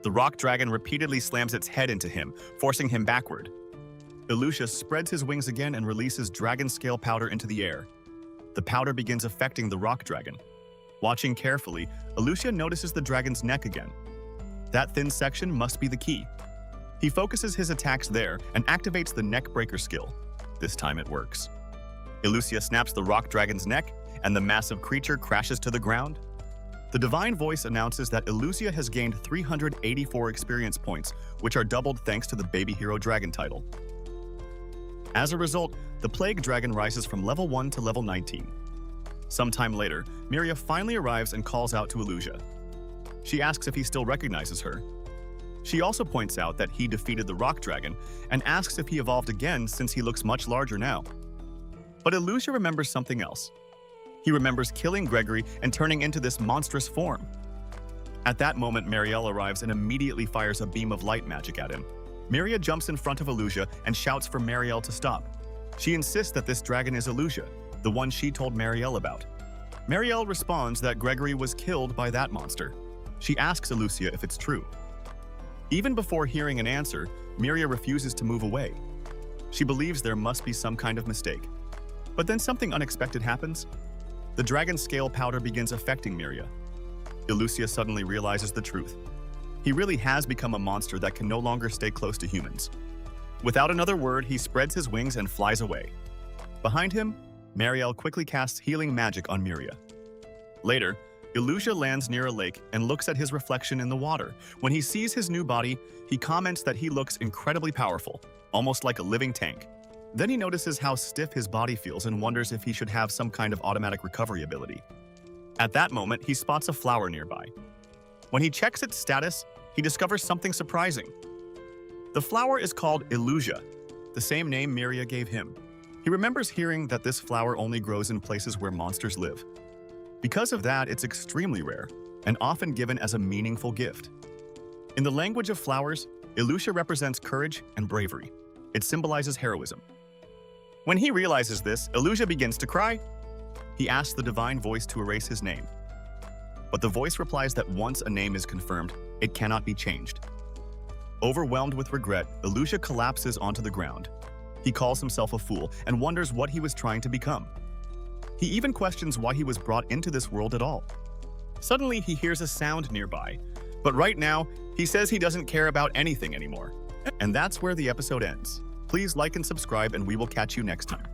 The rock dragon repeatedly slams its head into him, forcing him backward. Ilusha spreads his wings again and releases dragon scale powder into the air. The powder begins affecting the rock dragon. Watching carefully, Ilusha notices the dragon's neck again. That thin section must be the key. He focuses his attacks there and activates the neck breaker skill. This time it works. Ilusha snaps the rock dragon's neck, and the massive creature crashes to the ground. The divine voice announces that Ilusha has gained 384 experience points, which are doubled thanks to the Baby Hero Dragon title. As a result, the Plague Dragon rises from level 1 to level 19. Sometime later, Miria finally arrives and calls out to Ilusha. She asks if he still recognizes her. She also points out that he defeated the rock dragon and asks if he evolved again since he looks much larger now. But Ilusha remembers something else. He remembers killing Gregory and turning into this monstrous form. At that moment, Marielle arrives and immediately fires a beam of light magic at him. Miria jumps in front of Ilusha and shouts for Marielle to stop. She insists that this dragon is Ilusha, the one she told Marielle about. Marielle responds that Gregory was killed by that monster. She asks Ilusha if it's true. Even before hearing an answer, Miria refuses to move away. She believes there must be some kind of mistake. But then something unexpected happens. The dragon scale powder begins affecting Miria. Ilusha suddenly realizes the truth. He really has become a monster that can no longer stay close to humans. Without another word, he spreads his wings and flies away. Behind him, Marielle quickly casts healing magic on Miria. Later, Ilusha lands near a lake and looks at his reflection in the water. When he sees his new body, he comments that he looks incredibly powerful, almost like a living tank. Then he notices how stiff his body feels and wonders if he should have some kind of automatic recovery ability. At that moment, he spots a flower nearby. When he checks its status, he discovers something surprising. The flower is called Ilusha, the same name Miria gave him. He remembers hearing that this flower only grows in places where monsters live. Because of that, it's extremely rare and often given as a meaningful gift. In the language of flowers, Ilusha represents courage and bravery. It symbolizes heroism. When he realizes this, Ilusha begins to cry. He asks the divine voice to erase his name. But the voice replies that once a name is confirmed, it cannot be changed. Overwhelmed with regret, Ilusha collapses onto the ground. He calls himself a fool and wonders what he was trying to become. He even questions why he was brought into this world at all. Suddenly, he hears a sound nearby, but right now, he says he doesn't care about anything anymore. And that's where the episode ends. Please like and subscribe, and we will catch you next time.